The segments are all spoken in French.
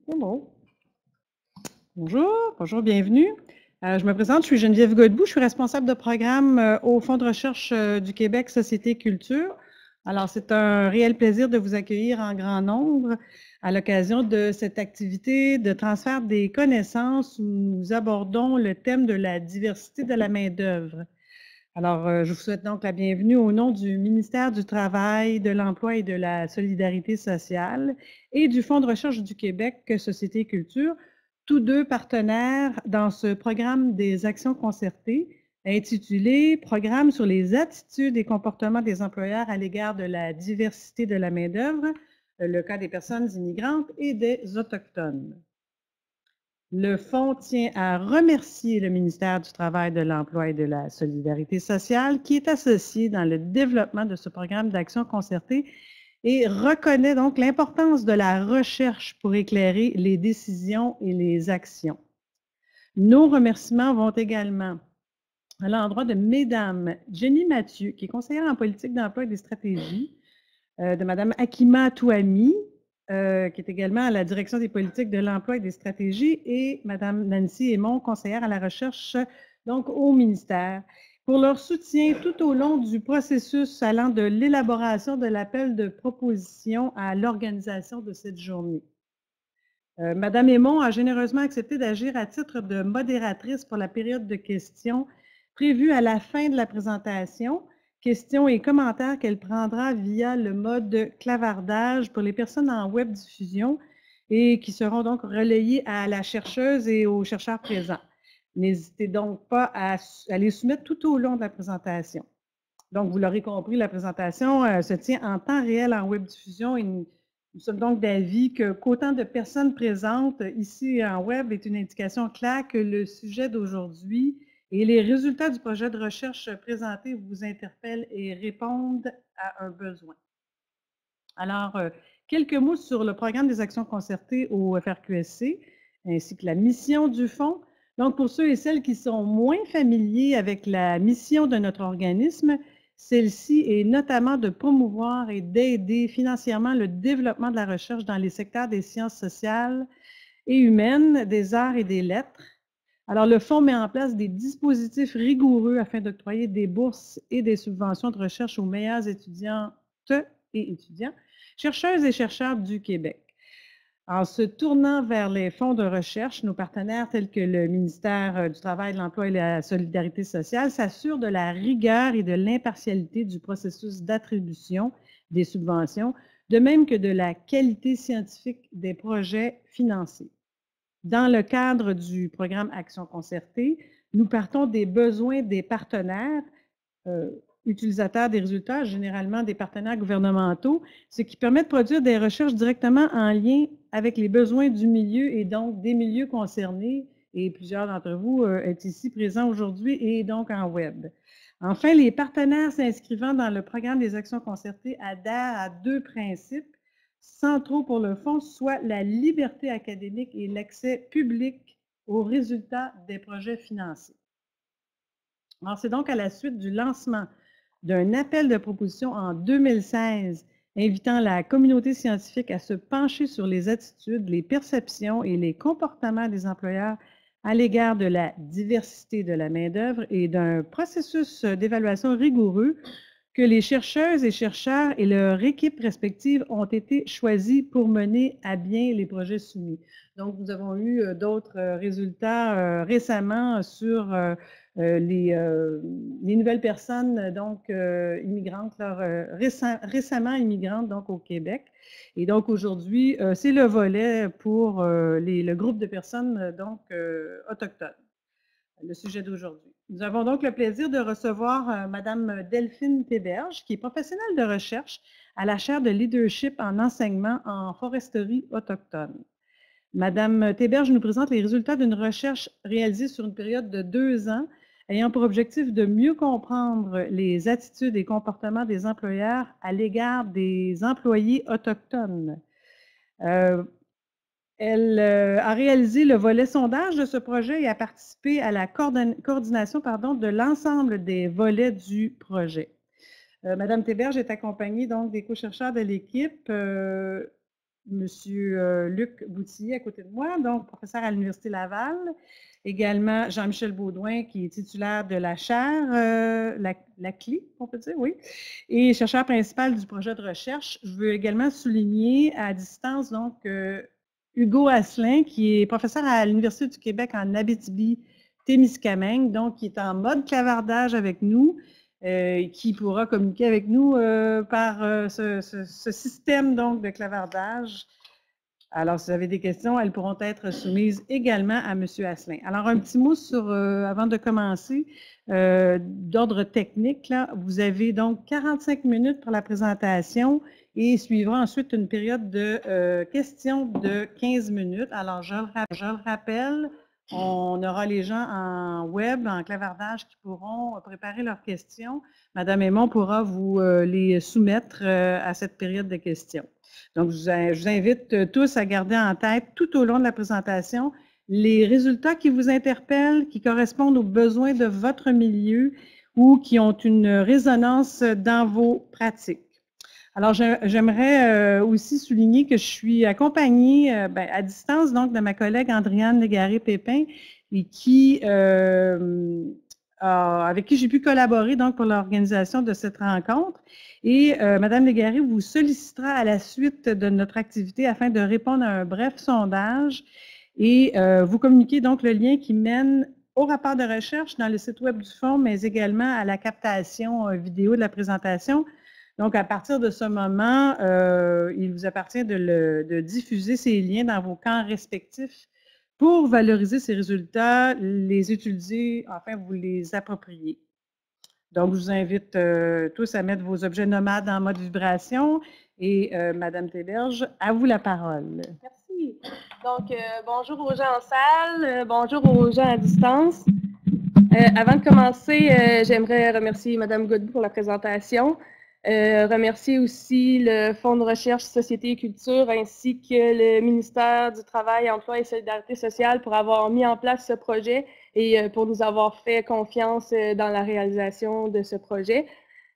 C'est bon. Bonjour, bienvenue. Je me présente, je suis Geneviève Godbout, je suis responsable de programme au Fonds de recherche du Québec Société Culture. Alors, c'est un réel plaisir de vous accueillir en grand nombre à l'occasion de cette activité de transfert des connaissances où nous abordons le thème de la diversité de la main-d'œuvre. Alors, je vous souhaite donc la bienvenue au nom du ministère du Travail, de l'Emploi et de la Solidarité sociale et du Fonds de recherche du Québec Société Culture, tous deux partenaires dans ce programme des actions concertées intitulé Programme sur les attitudes et comportements des employeurs à l'égard de la diversité de la main-d'œuvre, le cas des personnes immigrantes et des Autochtones. Le Fonds tient à remercier le ministère du Travail, de l'Emploi et de la Solidarité sociale qui est associé dans le développement de ce programme d'action concertée et reconnaît donc l'importance de la recherche pour éclairer les décisions et les actions. Nos remerciements vont également à l'endroit de Mesdames Jenny Mathieu, qui est conseillère en politique d'emploi et des stratégies, de Mme Akima Touami, qui est également à la direction des politiques de l'emploi et des stratégies, et Mme Nancy Aymon, conseillère à la recherche, donc au ministère, pour leur soutien tout au long du processus allant de l'élaboration de l'appel de proposition à l'organisation de cette journée. Mme Aymon a généreusement accepté d'agir à titre de modératrice pour la période de questions prévue à la fin de la présentation, questions et commentaires qu'elle prendra via le mode clavardage pour les personnes en web diffusion et qui seront donc relayées à la chercheuse et aux chercheurs présents. N'hésitez donc pas à les soumettre tout au long de la présentation. Donc, vous l'aurez compris, la présentation se tient en temps réel en web diffusion et nous sommes donc d'avis qu'autant de personnes présentes ici en web est une indication claire que le sujet d'aujourd'hui et les résultats du projet de recherche présenté vous interpellent et répondent à un besoin. Alors, quelques mots sur le programme des actions concertées au FRQSC, ainsi que la mission du fonds. Donc, pour ceux et celles qui sont moins familiers avec la mission de notre organisme, celle-ci est notamment de promouvoir et d'aider financièrement le développement de la recherche dans les secteurs des sciences sociales et humaines, des arts et des lettres. Alors, le fonds met en place des dispositifs rigoureux afin d'octroyer des bourses et des subventions de recherche aux meilleurs étudiantes et étudiants, chercheuses et chercheurs du Québec. En se tournant vers les fonds de recherche, nos partenaires tels que le ministère du Travail, de l'Emploi et de la Solidarité sociale s'assurent de la rigueur et de l'impartialité du processus d'attribution des subventions, de même que de la qualité scientifique des projets financés. Dans le cadre du programme Action concertée, nous partons des besoins des partenaires utilisateurs des résultats, généralement des partenaires gouvernementaux, ce qui permet de produire des recherches directement en lien avec les besoins du milieu et donc des milieux concernés. Et plusieurs d'entre vous êtes ici présents aujourd'hui et donc en web. Enfin, les partenaires s'inscrivant dans le programme des actions concertées adhèrent à deux principes centraux pour le fonds, soit la liberté académique et l'accès public aux résultats des projets financés. Alors, c'est donc à la suite du lancement d'un appel de proposition en 2016 invitant la communauté scientifique à se pencher sur les attitudes, les perceptions et les comportements des employeurs à l'égard de la diversité de la main-d'œuvre et d'un processus d'évaluation rigoureux que les chercheuses et chercheurs et leur équipe respective ont été choisis pour mener à bien les projets soumis. Donc, nous avons eu d'autres résultats récemment sur les nouvelles personnes donc immigrantes, récemment immigrantes donc au Québec. Et donc aujourd'hui, c'est le volet pour le groupe de personnes donc autochtones, le sujet d'aujourd'hui. Nous avons donc le plaisir de recevoir Madame Delphine Théberge, qui est professionnelle de recherche à la chaire de leadership en enseignement en foresterie autochtone. Madame Théberge nous présente les résultats d'une recherche réalisée sur une période de 2 ans, ayant pour objectif de mieux comprendre les attitudes et comportements des employeurs à l'égard des employés autochtones. Elle a réalisé le volet sondage de ce projet et a participé à la coordination de l'ensemble des volets du projet. Madame Théberge est accompagnée donc des co-chercheurs de l'équipe Monsieur Luc Boutillier à côté de moi, donc professeur à l'Université Laval. Également Jean-Michel Baudouin, qui est titulaire de la chaire, la CLI, on peut dire, oui, et chercheur principal du projet de recherche. Je veux également souligner à distance, donc, Hugo Asselin, qui est professeur à l'Université du Québec en Abitibi-Témiscamingue, donc qui est en mode clavardage avec nous, qui pourra communiquer avec nous par ce système donc, de clavardage. Alors, si vous avez des questions, elles pourront être soumises également à M. Asselin. Alors, un petit mot sur, avant de commencer, d'ordre technique. Là, vous avez donc 45 minutes pour la présentation et suivra ensuite une période de questions de 15 minutes. Alors, je le rappelle, on aura les gens en web, en clavardage, qui pourront préparer leurs questions. Madame Aymon pourra vous les soumettre à cette période de questions. Donc, je vous invite tous à garder en tête tout au long de la présentation les résultats qui vous interpellent, qui correspondent aux besoins de votre milieu ou qui ont une résonance dans vos pratiques. Alors, j'aimerais aussi souligner que je suis accompagnée à distance donc de ma collègue Andréane Légaré-Pépin et avec qui j'ai pu collaborer donc pour l'organisation de cette rencontre. Et Mme Légaré vous sollicitera à la suite de notre activité afin de répondre à un bref sondage et vous communiquer donc le lien qui mène au rapport de recherche dans le site web du Fonds, mais également à la captation vidéo de la présentation. Donc, à partir de ce moment, il vous appartient de diffuser ces liens dans vos camps respectifs pour valoriser ces résultats, les utiliser, enfin, vous les approprier. Donc, je vous invite tous à mettre vos objets nomades en mode vibration. Et Madame Théberge, à vous la parole. Merci. Donc, bonjour aux gens en salle, bonjour aux gens à distance. Avant de commencer, j'aimerais remercier Madame Godbout pour la présentation. Remercier aussi le Fonds de recherche Société et Culture ainsi que le ministère du Travail, Emploi et Solidarité sociale pour avoir mis en place ce projet et pour nous avoir fait confiance dans la réalisation de ce projet.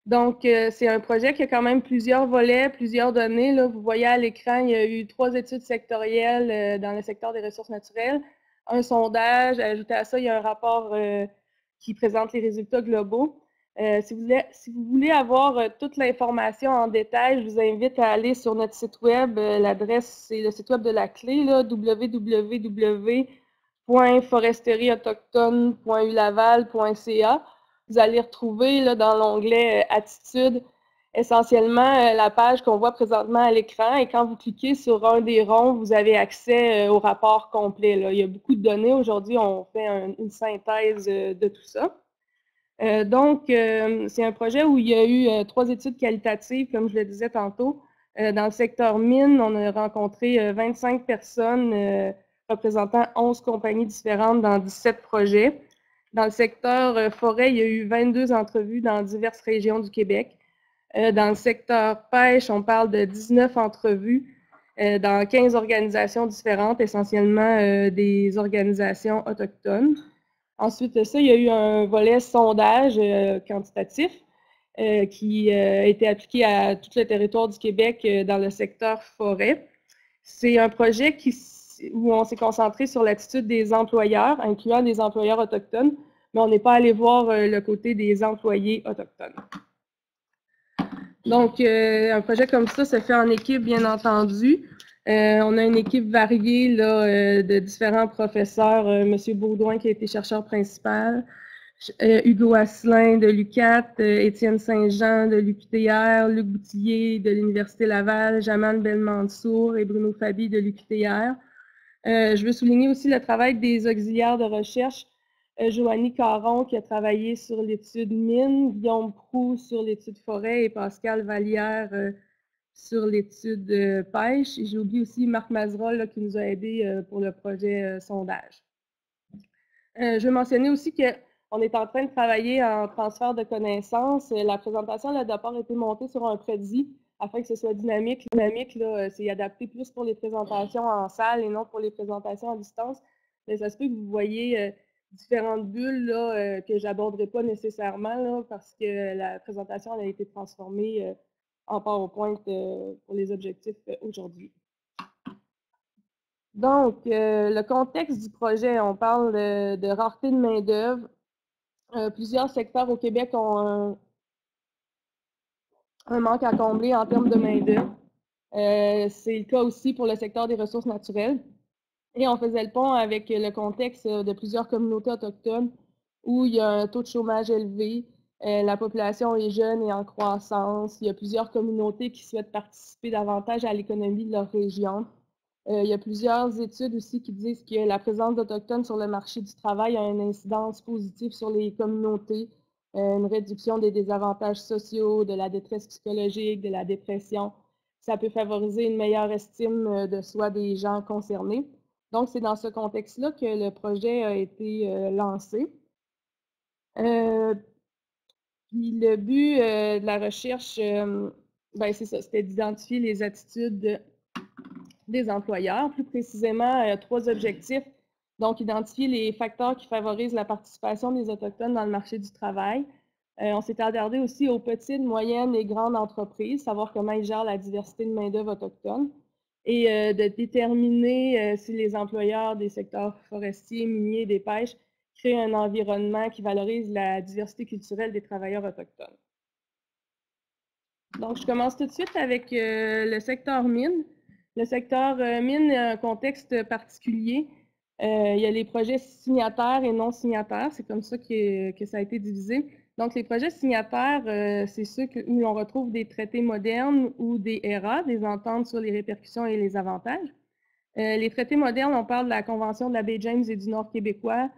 Donc, c'est un projet qui a quand même plusieurs volets, plusieurs données. Là. Vous voyez à l'écran, il y a eu 3 études sectorielles dans le secteur des ressources naturelles, un sondage. Ajouté à ça, il y a un rapport qui présente les résultats globaux. Si vous voulez avoir toute l'information en détail, je vous invite à aller sur notre site web. L'adresse, c'est le site web de la clé, www.forestérieautochtone.ulaval.ca. Vous allez retrouver là, dans l'onglet Attitude, essentiellement la page qu'on voit présentement à l'écran. Et quand vous cliquez sur un des ronds, vous avez accès au rapport complet. Là. Il y a beaucoup de données. Aujourd'hui, on fait une synthèse de tout ça. Donc, c'est un projet où il y a eu 3 études qualitatives, comme je le disais tantôt. Dans le secteur mine, on a rencontré 25 personnes représentant 11 compagnies différentes dans 17 projets. Dans le secteur forêt, il y a eu 22 entrevues dans diverses régions du Québec. Dans le secteur pêche, on parle de 19 entrevues dans 15 organisations différentes, essentiellement des organisations autochtones. Ensuite de ça, il y a eu un volet sondage quantitatif qui a été appliqué à tout le territoire du Québec dans le secteur forêt. C'est un projet où on s'est concentré sur l'attitude des employeurs, incluant des employeurs autochtones, mais on n'est pas allé voir le côté des employés autochtones. Donc, un projet comme ça se fait en équipe, bien entendu. On a une équipe variée là, de différents professeurs. Monsieur Baudouin, qui a été chercheur principal, Hugo Asselin de l'UQAT, Étienne Saint-Jean de l'UQTR, Luc Boutillier de l'Université Laval, Jamal Belmansour et Bruno Fabi de l'UQTR. Je veux souligner aussi le travail des auxiliaires de recherche, Joanie Caron qui a travaillé sur l'étude mine, Guillaume Proux sur l'étude forêt et Pascal Vallière sur l'étude pêche. Et j'ai oublié aussi Marc Mazerol là, qui nous a aidés pour le projet sondage. Je veux mentionner aussi qu'on est en train de travailler en transfert de connaissances. La présentation a d'abord été montée sur un prédit afin que ce soit dynamique. Dynamique, c'est adapté plus pour les présentations en salle et non pour les présentations à distance. Mais ça se peut que vous voyez différentes bulles là, que je n'aborderai pas nécessairement là, parce que la présentation a été transformée en PowerPoint pour les objectifs aujourd'hui. Donc, le contexte du projet, on parle de rareté de main-d'œuvre. Plusieurs secteurs au Québec ont un manque à combler en termes de main-d'œuvre. C'est le cas aussi pour le secteur des ressources naturelles. Et on faisait le pont avec le contexte de plusieurs communautés autochtones où il y a un taux de chômage élevé, la population est jeune et en croissance, il y a plusieurs communautés qui souhaitent participer davantage à l'économie de leur région. Il y a plusieurs études aussi qui disent que la présence d'Autochtones sur le marché du travail a une incidence positive sur les communautés, une réduction des désavantages sociaux, de la détresse psychologique, de la dépression. Ça peut favoriser une meilleure estime de soi des gens concernés. Donc, c'est dans ce contexte-là que le projet a été lancé. Puis le but de la recherche, ben c'est ça, c'était d'identifier les attitudes des employeurs, plus précisément 3 objectifs. Donc, identifier les facteurs qui favorisent la participation des Autochtones dans le marché du travail. On s'est attardé aussi aux petites, moyennes et grandes entreprises, savoir comment ils gèrent la diversité de main-d'œuvre autochtone et de déterminer si les employeurs des secteurs forestiers, miniers, des pêches créent un environnement qui valorise la diversité culturelle des travailleurs autochtones. Donc, je commence tout de suite avec le secteur mine. Le secteur mine a un contexte particulier. Il y a les projets signataires et non signataires. C'est comme ça que ça a été divisé. Donc, les projets signataires, c'est ceux où l'on retrouve des traités modernes ou des ERA, des ententes sur les répercussions et les avantages. Les traités modernes, on parle de la Convention de la baie James et du Nord québécois,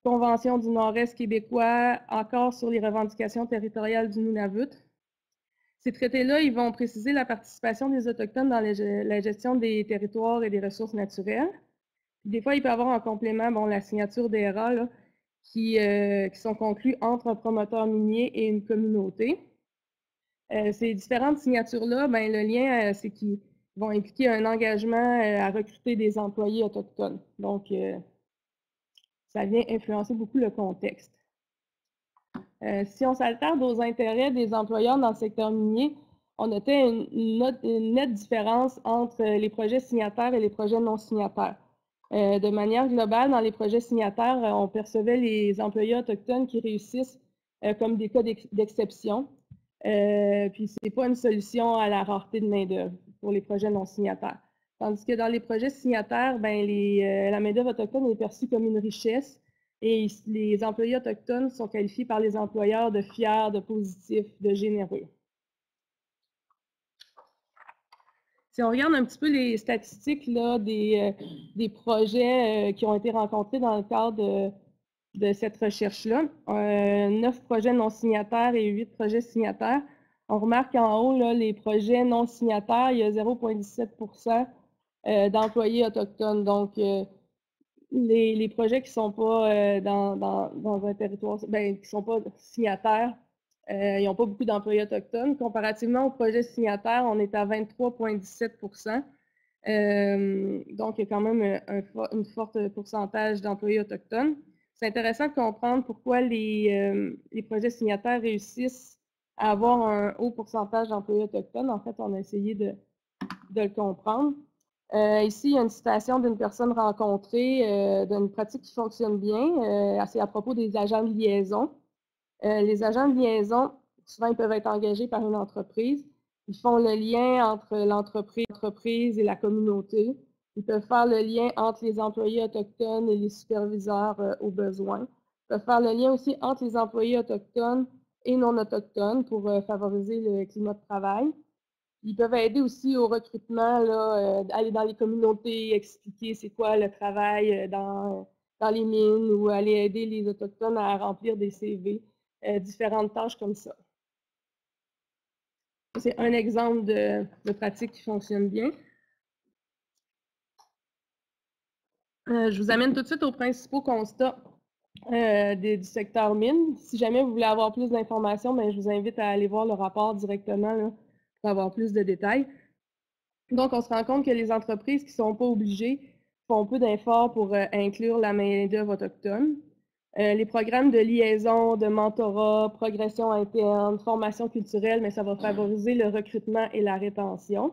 Convention du Nord-Est québécois, encore sur les revendications territoriales du Nunavut. Ces traités-là, ils vont préciser la participation des Autochtones dans la gestion des territoires et des ressources naturelles. Puis des fois, il peut y avoir en complément la signature d'ERA qui sont conclus entre un promoteur minier et une communauté. Ces différentes signatures-là, ben, le lien, c'est qu'ils vont impliquer un engagement à recruter des employés autochtones. Donc, ça vient influencer beaucoup le contexte. Si on s'attarde aux intérêts des employeurs dans le secteur minier, on notait une nette différence entre les projets signataires et les projets non signataires. De manière globale, dans les projets signataires, on percevait les employés autochtones qui réussissent comme des cas d'exception. Puis, ce n'est pas une solution à la rareté de main-d'œuvre pour les projets non signataires. Tandis que dans les projets signataires, ben, la main-d'œuvre autochtone est perçue comme une richesse et les employés autochtones sont qualifiés par les employeurs de fiers, de positifs, de généreux. Si on regarde un petit peu les statistiques là, des projets qui ont été rencontrés dans le cadre de cette recherche-là, 9 projets non signataires et 8 projets signataires. On remarque en haut, là, les projets non signataires, il y a 0,17% d'employés autochtones. Donc, les projets qui ne sont pas dans un territoire, ben, qui ne sont pas signataires, ils n'ont pas beaucoup d'employés autochtones. Comparativement aux projets signataires, on est à 23,17%. Donc, il y a quand même un fort pourcentage d'employés autochtones. C'est intéressant de comprendre pourquoi les projets signataires réussissent à avoir un haut pourcentage d'employés autochtones. En fait, on a essayé de le comprendre. Ici, il y a une citation d'une personne rencontrée, d'une pratique qui fonctionne bien. C'est à propos des agents de liaison. Les agents de liaison, souvent, ils peuvent être engagés par une entreprise. Ils font le lien entre l'entreprise et la communauté. Ils peuvent faire le lien entre les employés autochtones et les superviseurs aux besoins. Ils peuvent faire le lien aussi entre les employés autochtones et non autochtones pour favoriser le climat de travail. Ils peuvent aider aussi au recrutement, aller dans les communautés, expliquer c'est quoi le travail dans les mines ou aller aider les Autochtones à remplir des CV, différentes tâches comme ça. C'est un exemple de pratique qui fonctionne bien. Je vous amène tout de suite aux principaux constats du secteur mine. Si jamais vous voulez avoir plus d'informations, ben, je vous invite à aller voir le rapport directement là, pour avoir plus de détails. Donc, on se rend compte que les entreprises qui ne sont pas obligées font peu d'efforts pour inclure la main-d'œuvre autochtone. Les programmes de liaison, de mentorat, progression interne, formation culturelle, mais ça va favoriser le recrutement et la rétention.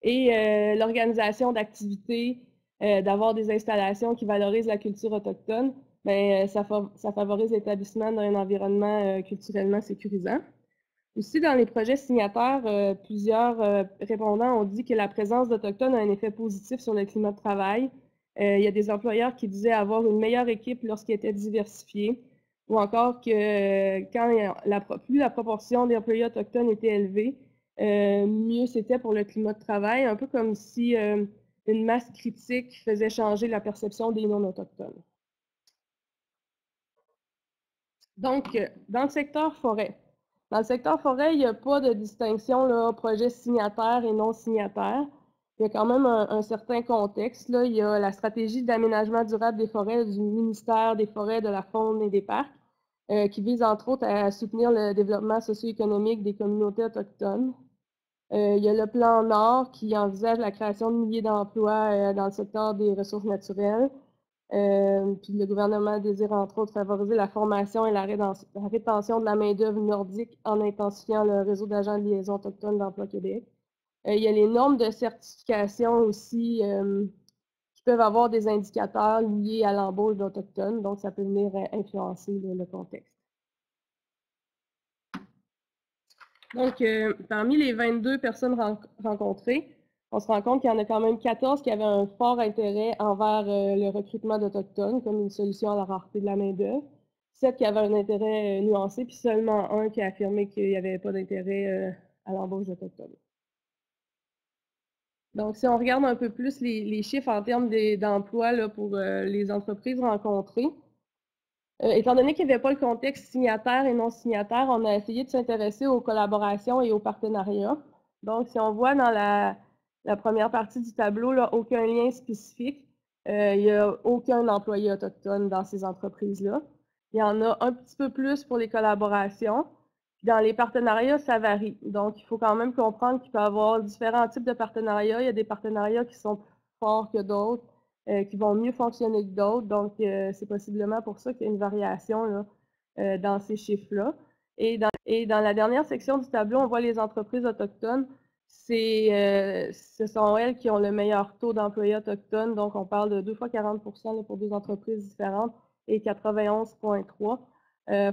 Et l'organisation d'activités d'avoir des installations qui valorisent la culture autochtone, bien, ça favorise l'établissement d'un environnement culturellement sécurisant. Aussi, dans les projets signataires, plusieurs répondants ont dit que la présence d'Autochtones a un effet positif sur le climat de travail. Il y a des employeurs qui disaient avoir une meilleure équipe lorsqu'ils étaient diversifiés, ou encore que plus la proportion d'employés autochtones était élevée, mieux c'était pour le climat de travail, un peu comme si une masse critique faisait changer la perception des non-autochtones. Donc, dans le secteur forêt, il n'y a pas de distinction là, projet signataire et non signataire. Il y a quand même un certain contexte. Là. Il y a la stratégie d'aménagement durable des forêts du ministère des Forêts, de la Faune et des Parcs, qui vise entre autres à soutenir le développement socio-économique des communautés autochtones. Il y a le plan Nord qui envisage la création de milliers d'emplois dans le secteur des ressources naturelles. Puis le gouvernement désire entre autres favoriser la formation et la rétention de la main-d'œuvre nordique en intensifiant le réseau d'agents de liaison autochtones d'Emploi Québec. Il y a les normes de certification aussi qui peuvent avoir des indicateurs liés à l'embauche d'Autochtones, donc ça peut venir influencer le contexte. Donc, parmi les 22 personnes rencontrées, on se rend compte qu'il y en a quand même 14 qui avaient un fort intérêt envers le recrutement d'Autochtones comme une solution à la rareté de la main-d'œuvre, 7 qui avaient un intérêt nuancé, puis seulement un qui a affirmé qu'il n'y avait pas d'intérêt à l'embauche d'Autochtones. Donc, si on regarde un peu plus les chiffres en termes d'emploi pour les entreprises rencontrées, étant donné qu'il n'y avait pas le contexte signataire et non signataire, on a essayé de s'intéresser aux collaborations et aux partenariats. Donc, si on voit dans la première partie du tableau, là, aucun lien spécifique, il n'y a aucun employé autochtone dans ces entreprises-là. Il y en a un petit peu plus pour les collaborations. Dans les partenariats, ça varie. Donc, il faut quand même comprendre qu'il peut y avoir différents types de partenariats. Il y a des partenariats qui sont plus forts que d'autres, qui vont mieux fonctionner que d'autres. Donc, c'est possiblement pour ça qu'il y a une variation là, dans ces chiffres-là. Et dans la dernière section du tableau, on voit les entreprises autochtones. Ce sont elles qui ont le meilleur taux d'employés autochtones. Donc, on parle de 2 fois 40 là, pour deux entreprises différentes et 91,3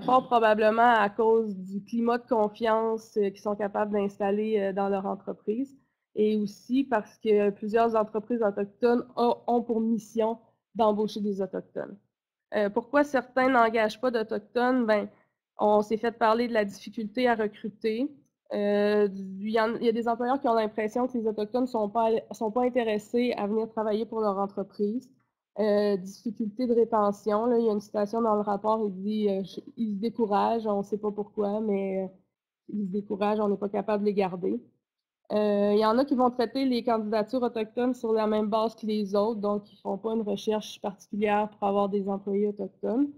fort probablement à cause du climat de confiance qu'ils sont capables d'installer dans leur entreprise et aussi parce que plusieurs entreprises autochtones ont pour mission d'embaucher des Autochtones. Pourquoi certains n'engagent pas d'Autochtones? Ben, on s'est fait parler de la difficulté à recruter. Il y a des employeurs qui ont l'impression que les Autochtones ne sont pas intéressés à venir travailler pour leur entreprise. Difficulté de rétention, là, il y a une citation dans le rapport, il dit ils se découragent, on ne sait pas pourquoi, mais ils se découragent, on n'est pas capable de les garder. Il y en a qui vont traiter les candidatures autochtones sur la même base que les autres, donc ils ne font pas une recherche particulière pour avoir des employés autochtones.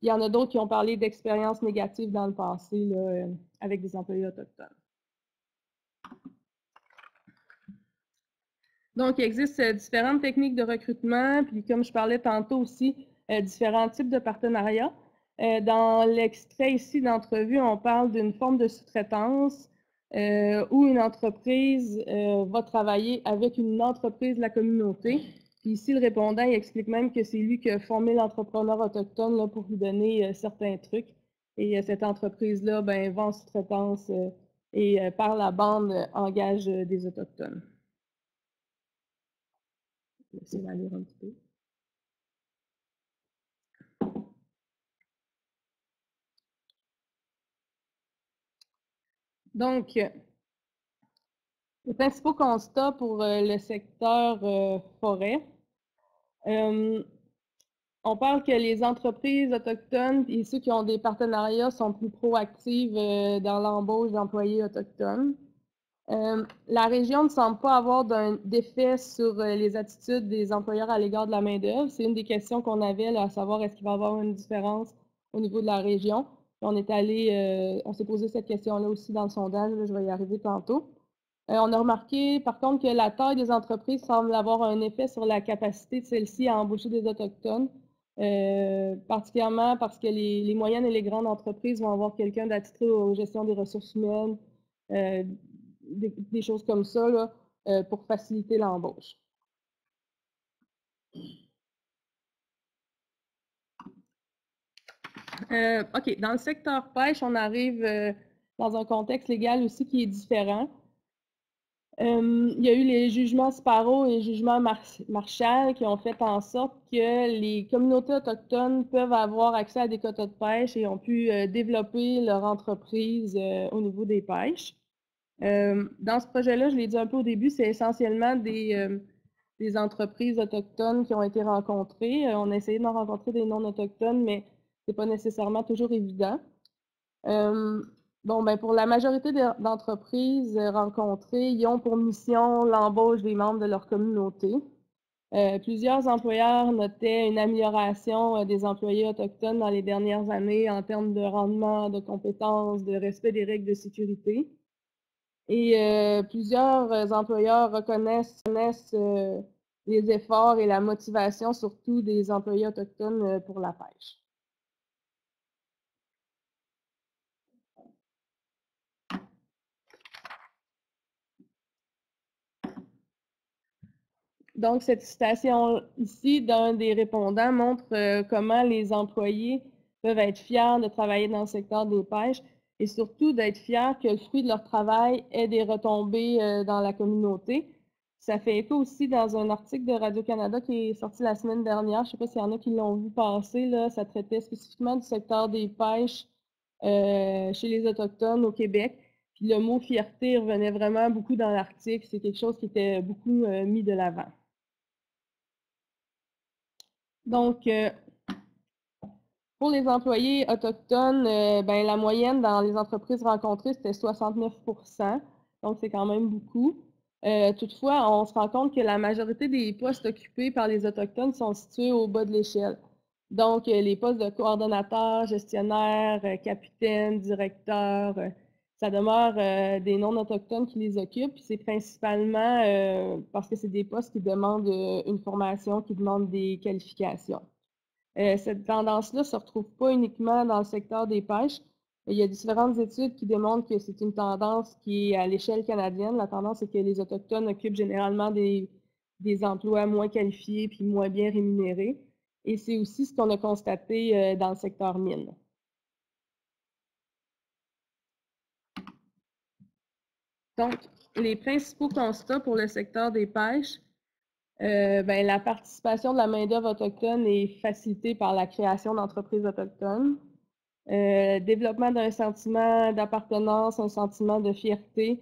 Il y en a d'autres qui ont parlé d'expériences négatives dans le passé là, avec des employés autochtones. Donc, il existe différentes techniques de recrutement, puis comme je parlais tantôt aussi, différents types de partenariats. Dans l'extrait ici d'entrevue, on parle d'une forme de sous-traitance où une entreprise va travailler avec une entreprise de la communauté. Puis ici, le répondant, il explique même que c'est lui qui a formé l'entrepreneur autochtone là, pour lui donner certains trucs. Et cette entreprise-là ben, vend en sous-traitance et par la bande engage des Autochtones. Je vais essayer d'aller un petit peu. Donc, les principaux constats pour le secteur forêt. On parle que les entreprises autochtones et ceux qui ont des partenariats sont plus proactifs dans l'embauche d'employés autochtones. La région ne semble pas avoir d'effet sur les attitudes des employeurs à l'égard de la main-d'œuvre. C'est une des questions qu'on avait, là, à savoir est-ce qu'il va y avoir une différence au niveau de la région. On s'est posé cette question-là aussi dans le sondage, là, je vais y arriver tantôt. On a remarqué, par contre, que la taille des entreprises semble avoir un effet sur la capacité de celles-ci à embaucher des Autochtones, particulièrement parce que les moyennes et les grandes entreprises vont avoir quelqu'un d'attitré aux gestions des ressources humaines, des choses comme ça là, pour faciliter l'embauche. OK, dans le secteur pêche, on arrive dans un contexte légal aussi qui est différent. Il y a eu les jugements Sparrow et jugements Marshall qui ont fait en sorte que les communautés autochtones peuvent avoir accès à des quotas de pêche et ont pu développer leur entreprise au niveau des pêches. Dans ce projet-là, je l'ai dit un peu au début, c'est essentiellement des entreprises autochtones qui ont été rencontrées. On a essayé d'en rencontrer des non-autochtones, mais c'est pas nécessairement toujours évident. Bon, ben pour la majorité d'entreprises rencontrées, ils ont pour mission l'embauche des membres de leur communauté. Plusieurs employeurs notaient une amélioration des employés autochtones dans les dernières années en termes de rendement, de compétences, de respect des règles de sécurité. Et plusieurs employeurs reconnaissent les efforts et la motivation, surtout des employés autochtones pour la pêche. Donc, cette citation ici d'un des répondants montre comment les employés peuvent être fiers de travailler dans le secteur des pêches et surtout d'être fiers que le fruit de leur travail ait des retombées dans la communauté. Ça fait écho aussi dans un article de Radio-Canada qui est sorti la semaine dernière. Je ne sais pas s'il y en a qui l'ont vu passer, là. Ça traitait spécifiquement du secteur des pêches chez les Autochtones au Québec. Puis le mot fierté revenait vraiment beaucoup dans l'article. C'est quelque chose qui était beaucoup mis de l'avant. Donc, pour les employés autochtones, ben, la moyenne dans les entreprises rencontrées, c'était 69%. Donc, c'est quand même beaucoup. Toutefois, on se rend compte que la majorité des postes occupés par les Autochtones sont situés au bas de l'échelle. Donc, les postes de coordonnateur, gestionnaire, capitaine, directeur, ça demeure des non-autochtones qui les occupent. C'est principalement parce que c'est des postes qui demandent une formation, qui demandent des qualifications. Cette tendance-là ne se retrouve pas uniquement dans le secteur des pêches. Il y a différentes études qui démontrent que c'est une tendance qui est à l'échelle canadienne. La tendance, c'est que les Autochtones occupent généralement des emplois moins qualifiés puis moins bien rémunérés. Et c'est aussi ce qu'on a constaté dans le secteur mine. Donc, les principaux constats pour le secteur des pêches, ben, la participation de la main-d'œuvre autochtone est facilitée par la création d'entreprises autochtones. Développement d'un sentiment d'appartenance, un sentiment de fierté,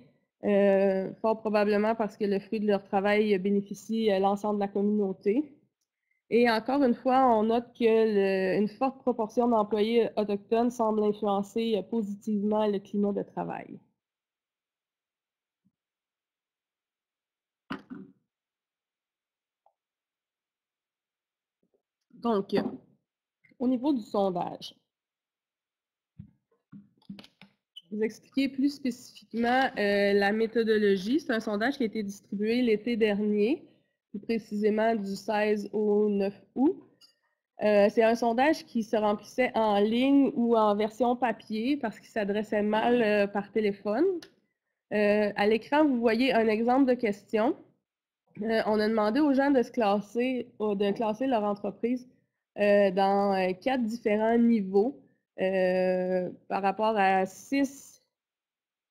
fort probablement parce que le fruit de leur travail bénéficie à l'ensemble de la communauté. Et encore une fois, on note qu'une forte proportion d'employés autochtones semble influencer positivement le climat de travail. Donc, au niveau du sondage, je vais vous expliquer plus spécifiquement la méthodologie. C'est un sondage qui a été distribué l'été dernier, plus précisément du 16 au 9 août. C'est un sondage qui se remplissait en ligne ou en version papier parce qu'il s'adressait mal par téléphone. À l'écran, vous voyez un exemple de question. On a demandé aux gens de classer leur entreprise dans 4 différents niveaux par rapport à 6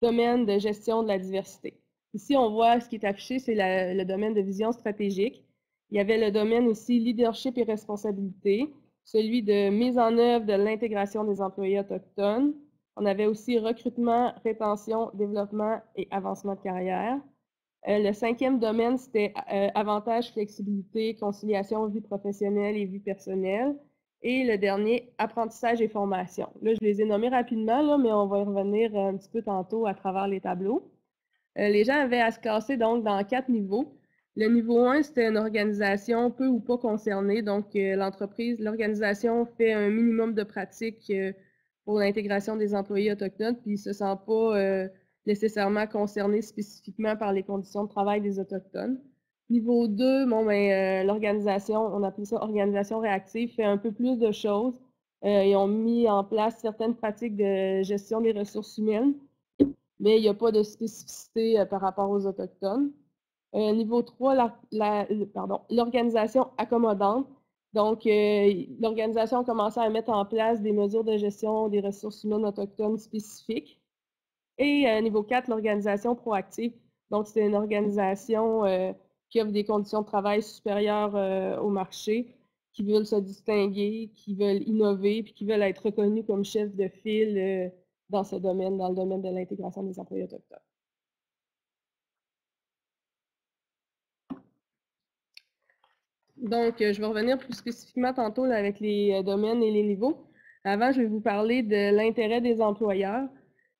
domaines de gestion de la diversité. Ici, on voit ce qui est affiché, c'est le domaine de vision stratégique. Il y avait le domaine aussi leadership et responsabilité, celui de mise en œuvre de l'intégration des employés autochtones. On avait aussi recrutement, rétention, développement et avancement de carrière. Le 5e domaine, c'était avantages, flexibilité, conciliation, vie professionnelle et vie personnelle. Et le dernier, apprentissage et formation. Là, je les ai nommés rapidement, là, mais on va y revenir un petit peu tantôt à travers les tableaux. Les gens avaient à se classer donc dans 4 niveaux. Le niveau 1, c'était une organisation peu ou pas concernée. Donc, l'organisation fait un minimum de pratiques pour l'intégration des employés autochtones, puis ils ne se sentent pas nécessairement concernés spécifiquement par les conditions de travail des Autochtones. Niveau 2, bon, ben, l'organisation, on appelle ça organisation réactive, fait un peu plus de choses. Ils ont mis en place certaines pratiques de gestion des ressources humaines, mais il n'y a pas de spécificité par rapport aux Autochtones. Niveau 3, l'organisation accommodante. Donc, l'organisation a commencé à mettre en place des mesures de gestion des ressources humaines autochtones spécifiques. Et niveau 4, l'organisation proactive. Donc, c'est une organisation qui offre des conditions de travail supérieures au marché, qui veulent se distinguer, qui veulent innover, puis qui veulent être reconnus comme chefs de file dans ce domaine, dans le domaine de l'intégration des employés autochtones. Donc, je vais revenir plus spécifiquement tantôt là, avec les domaines et les niveaux. Avant, je vais vous parler de l'intérêt des employeurs.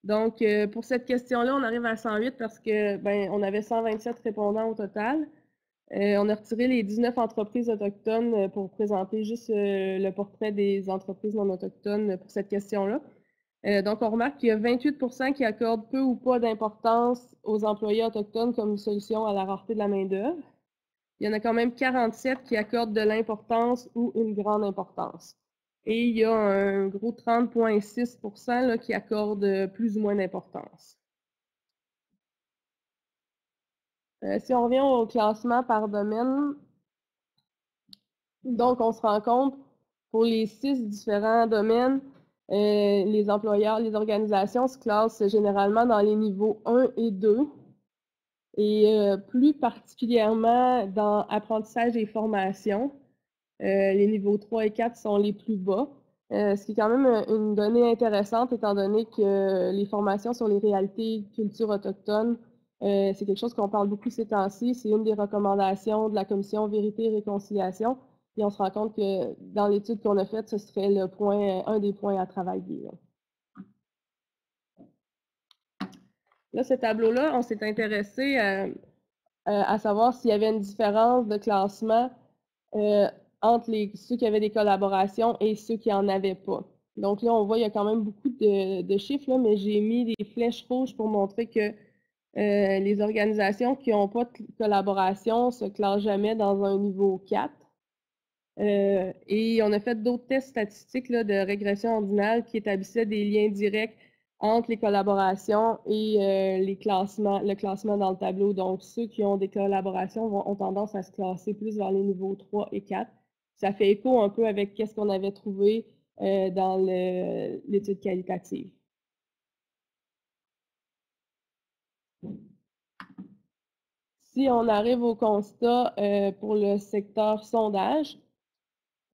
Donc, pour cette question-là, on arrive à 108 parce que on avait 127 répondants au total. On a retiré les 19 entreprises autochtones pour présenter juste le portrait des entreprises non autochtones pour cette question-là. Donc, on remarque qu'il y a 28% qui accordent peu ou pas d'importance aux employés autochtones comme une solution à la rareté de la main-d'œuvre. Il y en a quand même 47 qui accordent de l'importance ou une grande importance. Et il y a un gros 30,6% qui accordent plus ou moins d'importance. Si on revient au classement par domaine, donc on se rend compte pour les 6 différents domaines, les employeurs, les organisations se classent généralement dans les niveaux 1 et 2. Et plus particulièrement dans apprentissage et formation, les niveaux 3 et 4 sont les plus bas. Ce qui est quand même une donnée intéressante étant donné que les formations sur les réalités culture autochtones, c'est quelque chose qu'on parle beaucoup ces temps-ci. C'est une des recommandations de la commission Vérité et Réconciliation. Et on se rend compte que dans l'étude qu'on a faite, ce serait le point, un des points à travailler. Là, ce tableau-là, on s'est intéressé à savoir s'il y avait une différence de classement entre ceux qui avaient des collaborations et ceux qui n'en avaient pas. Donc là, on voit qu'il y a quand même beaucoup de chiffres, là, mais j'ai mis des flèches rouges pour montrer que les organisations qui n'ont pas de collaboration ne se classent jamais dans un niveau 4. Et on a fait d'autres tests statistiques là, de régression ordinale qui établissaient des liens directs entre les collaborations et le classement dans le tableau. Donc, ceux qui ont des collaborations ont tendance à se classer plus vers les niveaux 3 et 4. Ça fait écho un peu avec ce qu'on avait trouvé dans l'étude qualitative. Si on arrive au constat pour le secteur sondage,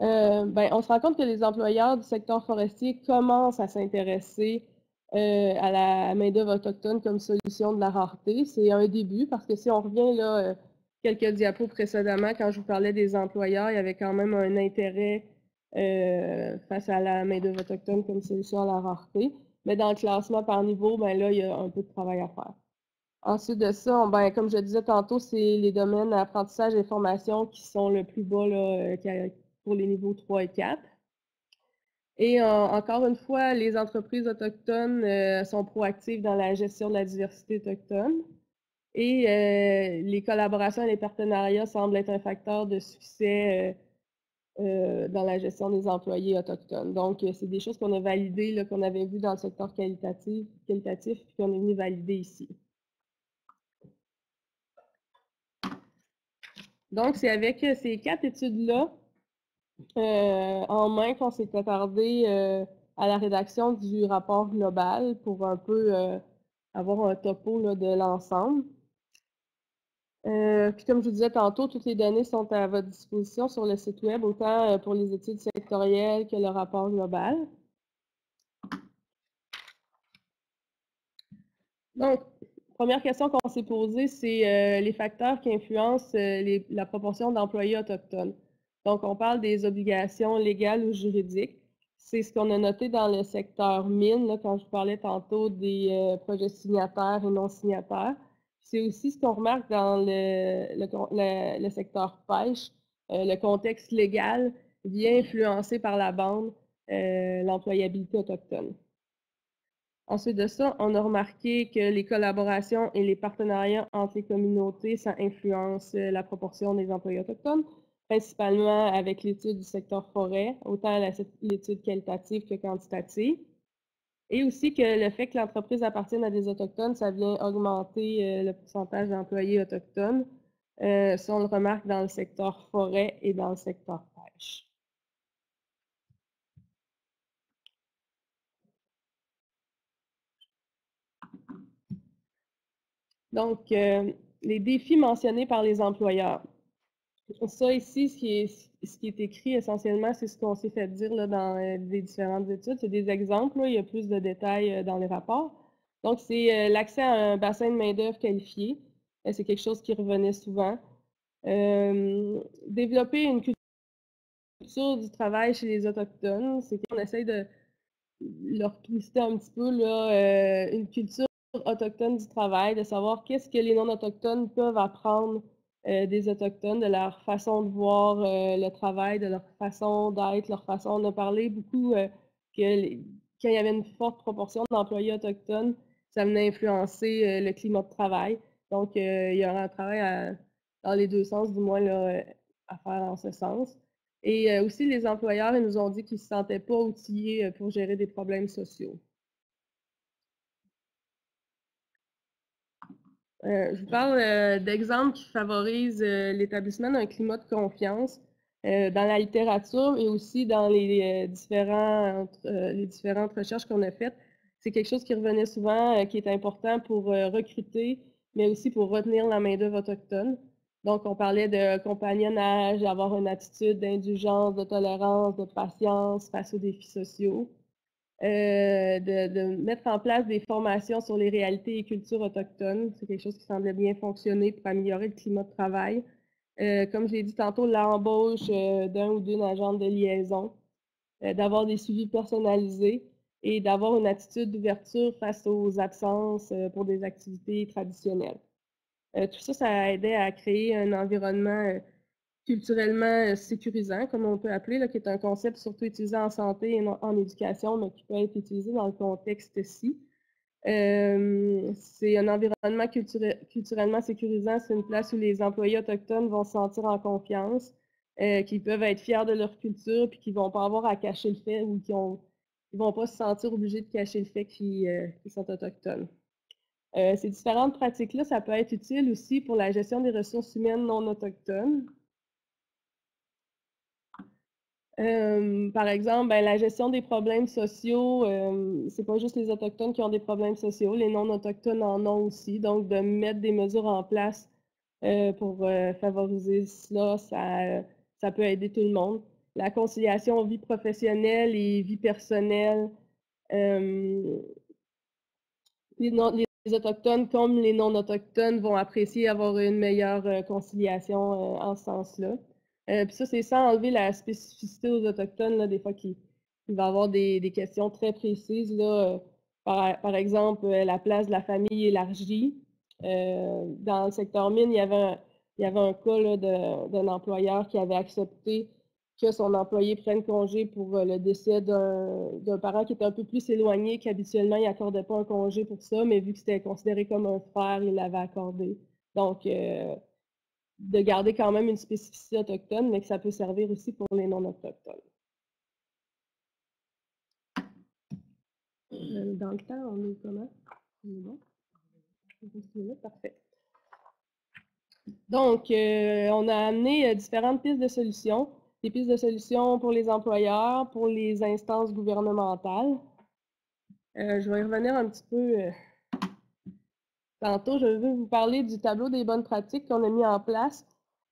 on se rend compte que les employeurs du secteur forestier commencent à s'intéresser à la main-d'œuvre autochtone comme solution de la rareté. C'est un début parce que si on revient là, quelques diapos précédemment, quand je vous parlais des employeurs, il y avait quand même un intérêt face à la main-d'œuvre autochtone comme solution à la rareté. Mais dans le classement par niveau, là, il y a un peu de travail à faire. Ensuite de ça, comme je disais tantôt, c'est les domaines apprentissage et formation qui sont le plus bas là, pour les niveaux 3 et 4. Et encore une fois, les entreprises autochtones sont proactives dans la gestion de la diversité autochtone. Et les collaborations et les partenariats semblent être un facteur de succès dans la gestion des employés autochtones. Donc, c'est des choses qu'on a validées, qu'on avait vues dans le secteur qualitatif puis qu'on est venu valider ici. Donc, c'est avec ces 4 études-là en main qu'on s'est attardé à la rédaction du rapport global pour un peu avoir un topo là, de l'ensemble. Puis comme je vous disais tantôt, toutes les données sont à votre disposition sur le site web, autant pour les études sectorielles que le rapport global. Donc, première question qu'on s'est posée, c'est les facteurs qui influencent la proportion d'employés autochtones. Donc, on parle des obligations légales ou juridiques. C'est ce qu'on a noté dans le secteur mine, là, quand je parlais tantôt des projets signataires et non signataires. C'est aussi ce qu'on remarque dans le secteur pêche. Le contexte légal vient influencer par la bande l'employabilité autochtone. Ensuite de ça, on a remarqué que les collaborations et les partenariats entre les communautés, ça influence la proportion des employés autochtones, principalement avec l'étude du secteur forêt, autant l'étude qualitative que quantitative. Et aussi que le fait que l'entreprise appartienne à des autochtones, ça vient augmenter le pourcentage d'employés autochtones. Ça, on le remarque dans le secteur forêt et dans le secteur pêche. Donc, les défis mentionnés par les employeurs. Ça ici, ce qui est écrit essentiellement, c'est ce qu'on s'est fait dire là, dans les différentes études. C'est des exemples, là, il y a plus de détails dans les rapports. Donc, c'est l'accès à un bassin de main-d'œuvre qualifié. C'est quelque chose qui revenait souvent. Développer une culture du travail chez les Autochtones, c'est qu'on essaye de leur twister un petit peu là, une culture autochtone du travail, de savoir qu'est-ce que les non-autochtones peuvent apprendre des Autochtones, de leur façon de voir le travail, de leur façon d'être, leur façon de parler. Beaucoup quand il y avait une forte proportion d'employés autochtones, ça venait influencer le climat de travail. Donc, il y aura un travail dans les deux sens, du moins, là, à faire en ce sens. Et aussi, les employeurs, ils nous ont dit qu'ils ne se sentaient pas outillés pour gérer des problèmes sociaux. Je vous parle d'exemples qui favorisent l'établissement d'un climat de confiance dans la littérature et aussi dans les différentes recherches qu'on a faites. C'est quelque chose qui revenait souvent, qui est important pour recruter, mais aussi pour retenir la main-d'œuvre autochtone. Donc, on parlait de compagnonnage, d'avoir une attitude d'indulgence, de tolérance, de patience face aux défis sociaux. De mettre en place des formations sur les réalités et cultures autochtones. C'est quelque chose qui semblait bien fonctionner pour améliorer le climat de travail. Comme je l'ai dit tantôt, l'embauche d'un ou d'une agente de liaison, d'avoir des suivis personnalisés et d'avoir une attitude d'ouverture face aux absences pour des activités traditionnelles. Tout ça, ça a aidé à créer un environnement culturellement sécurisant, comme on peut appeler, là, qui est un concept surtout utilisé en santé et en éducation, mais qui peut être utilisé dans le contexte-ci. C'est un environnement culturellement sécurisant, c'est une place où les employés autochtones vont se sentir en confiance, qui peuvent être fiers de leur culture, puis qui ne vont pas avoir à cacher le fait ou qui ne vont pas se sentir obligés de cacher le fait qu'ils sont autochtones. Ces différentes pratiques-là, ça peut être utile aussi pour la gestion des ressources humaines non autochtones. Par exemple, ben, la gestion des problèmes sociaux, c'est pas juste les Autochtones qui ont des problèmes sociaux, les non-autochtones en ont aussi. Donc, de mettre des mesures en place pour favoriser cela, ça peut aider tout le monde. La conciliation vie professionnelle et vie personnelle, les Autochtones comme les non-Autochtones vont apprécier avoir une meilleure conciliation en ce sens-là. Puis ça, c'est sans enlever la spécificité aux Autochtones, là, des fois qu'il va y avoir des questions très précises, là, par exemple, la place de la famille élargie. Dans le secteur mine, il y avait un cas d'un employeur qui avait accepté que son employé prenne congé pour le décès d'un parent qui était un peu plus éloigné, qu'habituellement, il n'accordait pas un congé pour ça, mais vu que c'était considéré comme un frère, il l'avait accordé. Donc, de garder quand même une spécificité autochtone, mais que ça peut servir aussi pour les non-autochtones. Dans le temps, on est comment? On est bon? Parfait. Donc, on a amené différentes pistes de solutions. Des pistes de solutions pour les employeurs, pour les instances gouvernementales. Je vais y revenir un petit peu tantôt. Je veux vous parler du tableau des bonnes pratiques qu'on a mis en place.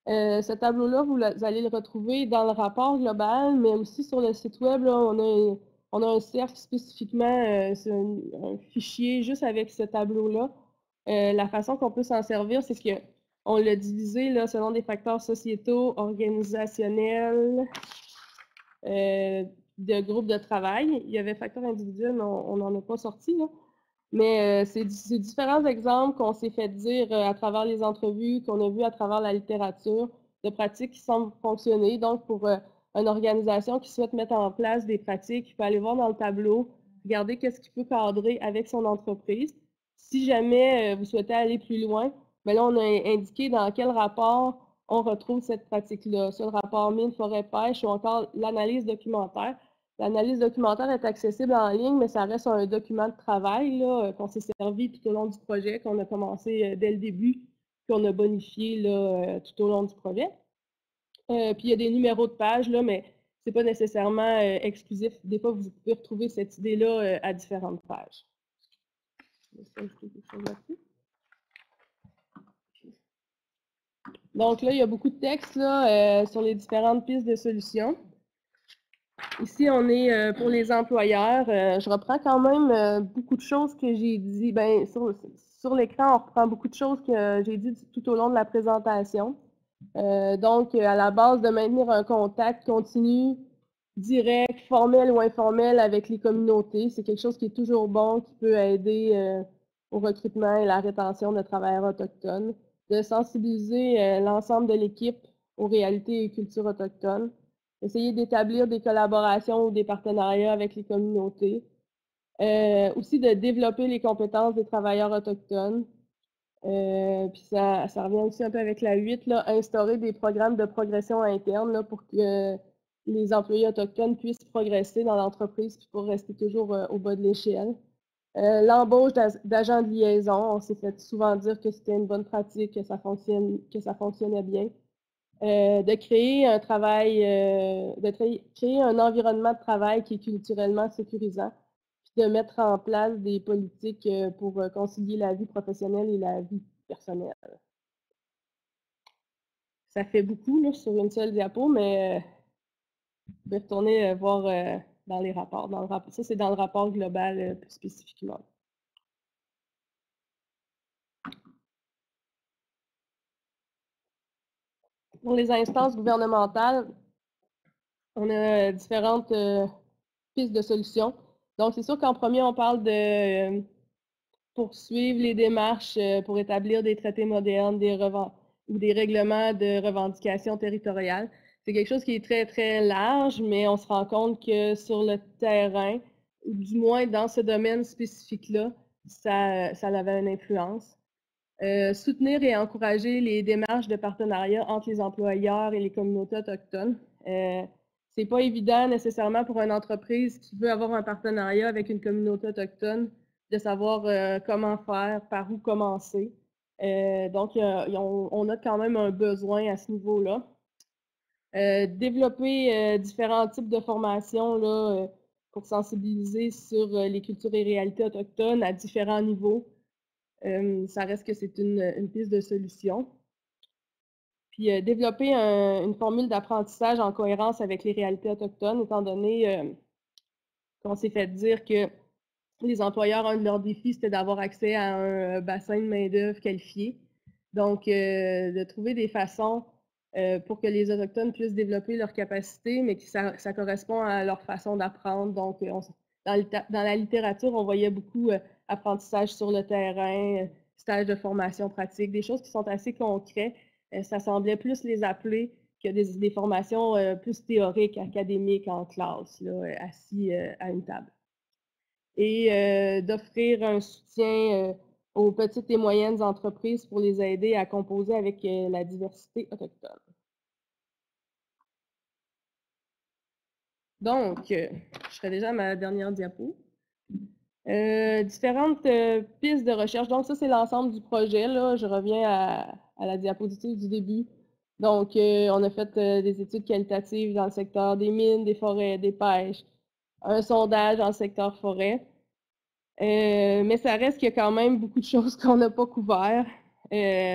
Ce tableau-là, vous allez le retrouver dans le rapport global, mais aussi sur le site web, là, on a un cercle spécifiquement, c'est un fichier juste avec ce tableau-là. La façon qu'on peut s'en servir, c'est qu'on l'a divisé là, selon des facteurs sociétaux, organisationnels, de groupes de travail. Il y avait facteurs individuels, mais on n'en a pas sorti, là. Mais c'est différents exemples qu'on s'est fait dire à travers les entrevues, qu'on a vu à travers la littérature, de pratiques qui semblent fonctionner. Donc, pour une organisation qui souhaite mettre en place des pratiques, il peut aller voir dans le tableau, regarder qu'est-ce qui peut cadrer avec son entreprise. Si jamais vous souhaitez aller plus loin, bien là, on a indiqué dans quel rapport on retrouve cette pratique-là, sur le rapport mine, forêt, pêche ou encore l'analyse documentaire. L'analyse documentaire est accessible en ligne, mais ça reste un document de travail qu'on s'est servi tout au long du projet, qu'on a commencé dès le début, qu'on a bonifié là, tout au long du projet. Puis il y a des numéros de page, là, mais ce n'est pas nécessairement exclusif. Des fois, vous pouvez retrouver cette idée-là à différentes pages. Donc là, il y a beaucoup de textes là, sur les différentes pistes de solutions. Ici, on est pour les employeurs. Je reprends quand même beaucoup de choses que j'ai dit. Ben, sur l'écran, on reprend beaucoup de choses que j'ai dit tout au long de la présentation. Donc, à la base de maintenir un contact continu, direct, formel ou informel avec les communautés, c'est quelque chose qui est toujours bon, qui peut aider au recrutement et la rétention de travailleurs autochtones, de sensibiliser l'ensemble de l'équipe aux réalités et cultures autochtones, essayer d'établir des collaborations ou des partenariats avec les communautés, aussi de développer les compétences des travailleurs autochtones. Puis ça revient aussi un peu avec la 8, là, instaurer des programmes de progression interne là, pour que les employés autochtones puissent progresser dans l'entreprise puis pour rester toujours au bas de l'échelle. L'embauche d'agents de liaison, on s'est fait souvent dire que c'était une bonne pratique, que ça fonctionnait bien. De créer un travail, créer un environnement de travail qui est culturellement sécurisant, puis de mettre en place des politiques pour concilier la vie professionnelle et la vie personnelle. Ça fait beaucoup là, sur une seule diapo, mais vous pouvez retourner voir dans les rapports. Ça, c'est dans le rapport global plus spécifiquement. Pour les instances gouvernementales, on a différentes pistes de solutions. Donc, c'est sûr qu'en premier, on parle de poursuivre les démarches pour établir des traités modernes ou des règlements de revendication territoriale. C'est quelque chose qui est très, très large, mais on se rend compte que sur le terrain, ou du moins dans ce domaine spécifique-là, ça avait une influence. Soutenir et encourager les démarches de partenariat entre les employeurs et les communautés autochtones. C'est pas évident nécessairement pour une entreprise qui veut avoir un partenariat avec une communauté autochtone de savoir comment faire, par où commencer. Donc, on a quand même un besoin à ce niveau-là. Développer différents types de formations là, pour sensibiliser sur les cultures et réalités autochtones à différents niveaux. Ça reste que c'est une piste de solution. Puis développer une formule d'apprentissage en cohérence avec les réalités autochtones, étant donné qu'on s'est fait dire que les employeurs, un de leurs défis, c'était d'avoir accès à un bassin de main-d'œuvre qualifié. Donc, de trouver des façons pour que les Autochtones puissent développer leurs capacités, mais que ça correspond à leur façon d'apprendre. Donc, dans la littérature, on voyait beaucoup apprentissage sur le terrain, stage de formation pratique, des choses qui sont assez concrètes. Ça semblait plus les appeler que des formations plus théoriques, académiques en classe, là, assis à une table. Et d'offrir un soutien aux petites et moyennes entreprises pour les aider à composer avec la diversité autochtone. Donc, je serai déjà à ma dernière diapo. Différentes pistes de recherche. Donc, ça, c'est l'ensemble du projet. Là. Je reviens à la diapositive du début. Donc, on a fait des études qualitatives dans le secteur des mines, des forêts, des pêches, un sondage dans le secteur forêt. Mais ça reste qu'il y a quand même beaucoup de choses qu'on n'a pas couvertes.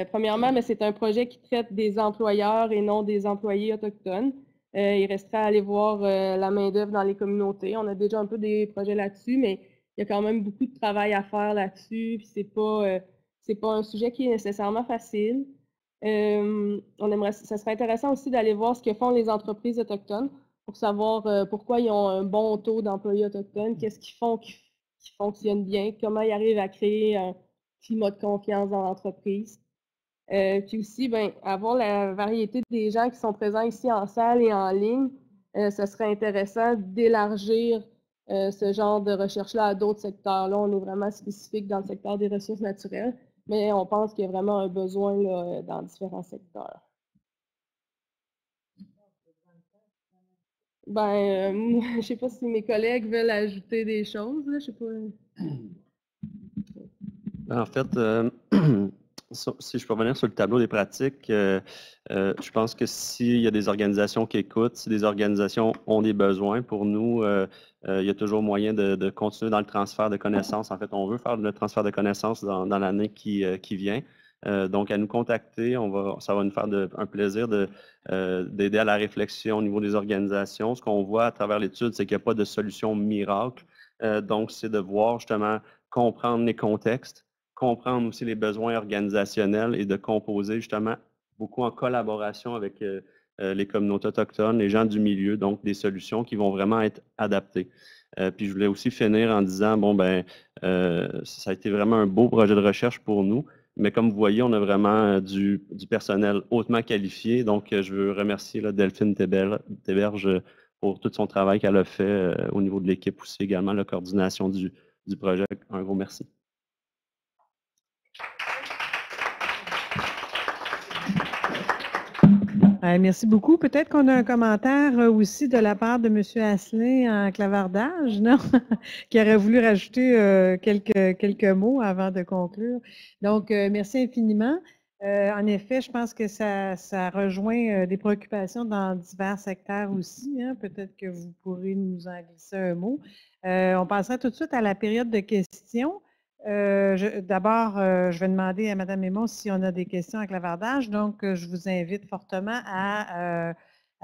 Premièrement, mais c'est un projet qui traite des employeurs et non des employés autochtones. Il resterait à aller voir la main-d'œuvre dans les communautés. On a déjà un peu des projets là-dessus, mais il y a quand même beaucoup de travail à faire là-dessus. Puis c'est pas un sujet qui est nécessairement facile. Ça serait intéressant aussi d'aller voir ce que font les entreprises autochtones pour savoir pourquoi ils ont un bon taux d'employés autochtones, qu'est-ce qu'ils font qui fonctionne bien, comment ils arrivent à créer un climat de confiance dans l'entreprise. Puis aussi, ben, avoir la variété des gens qui sont présents ici en salle et en ligne, ce serait intéressant d'élargir ce genre de recherche-là à d'autres secteurs. Là, on est vraiment spécifique dans le secteur des ressources naturelles, mais on pense qu'il y a vraiment un besoin là, dans différents secteurs. Ben, je ne sais pas si mes collègues veulent ajouter des choses. Là, je sais pas. En fait, si je peux revenir sur le tableau des pratiques, je pense que s'il y a des organisations qui écoutent, si des organisations ont des besoins pour nous, il y a toujours moyen de continuer dans le transfert de connaissances. En fait, on veut faire le transfert de connaissances dans l'année qui vient. Donc, à nous contacter, ça va nous faire un plaisir d'aider à la réflexion au niveau des organisations. Ce qu'on voit à travers l'étude, c'est qu'il n'y a pas de solution miracle. Donc, c'est de voir justement comprendre les contextes, comprendre aussi les besoins organisationnels et de composer justement beaucoup en collaboration avec les communautés autochtones, les gens du milieu, donc des solutions qui vont vraiment être adaptées. Puis je voulais aussi finir en disant, bon, ben, ça a été vraiment un beau projet de recherche pour nous, mais comme vous voyez, on a vraiment du personnel hautement qualifié. Donc, je veux remercier là, Delphine Théberge pour tout son travail qu'elle a fait au niveau de l'équipe aussi également, la coordination du projet. Un gros merci. Merci beaucoup. Peut-être qu'on a un commentaire aussi de la part de M. Asselin en clavardage, non? Qui aurait voulu rajouter quelques mots avant de conclure. Donc, merci infiniment. En effet, je pense que ça rejoint des préoccupations dans divers secteurs aussi. Hein. Peut-être que vous pourrez nous en glisser un mot. On passera tout de suite à la période de questions. D'abord, je vais demander à Mme Aymon si on a des questions à clavardage. Donc, je vous invite fortement à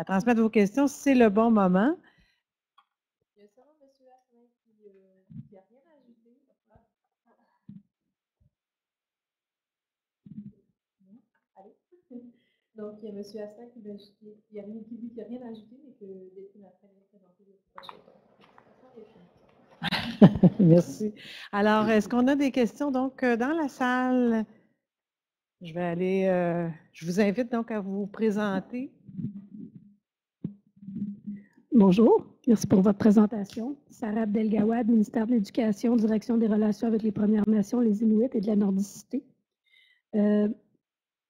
transmettre vos questions si c'est le bon moment. Il y a seulement M. Asselin qui n'a rien à ajouter. Allez. Donc, il y a M. Asselin qui n'a rien à ajouter, mais que Delphine a très bien présenté le projet. Merci. Alors, est-ce qu'on a des questions donc dans la salle? Je vais aller, je vous invite donc à vous présenter. Bonjour, merci pour votre présentation. Sarah Abdelgawad, ministère de l'Éducation, direction des relations avec les Premières Nations, les Inuits et de la Nordicité.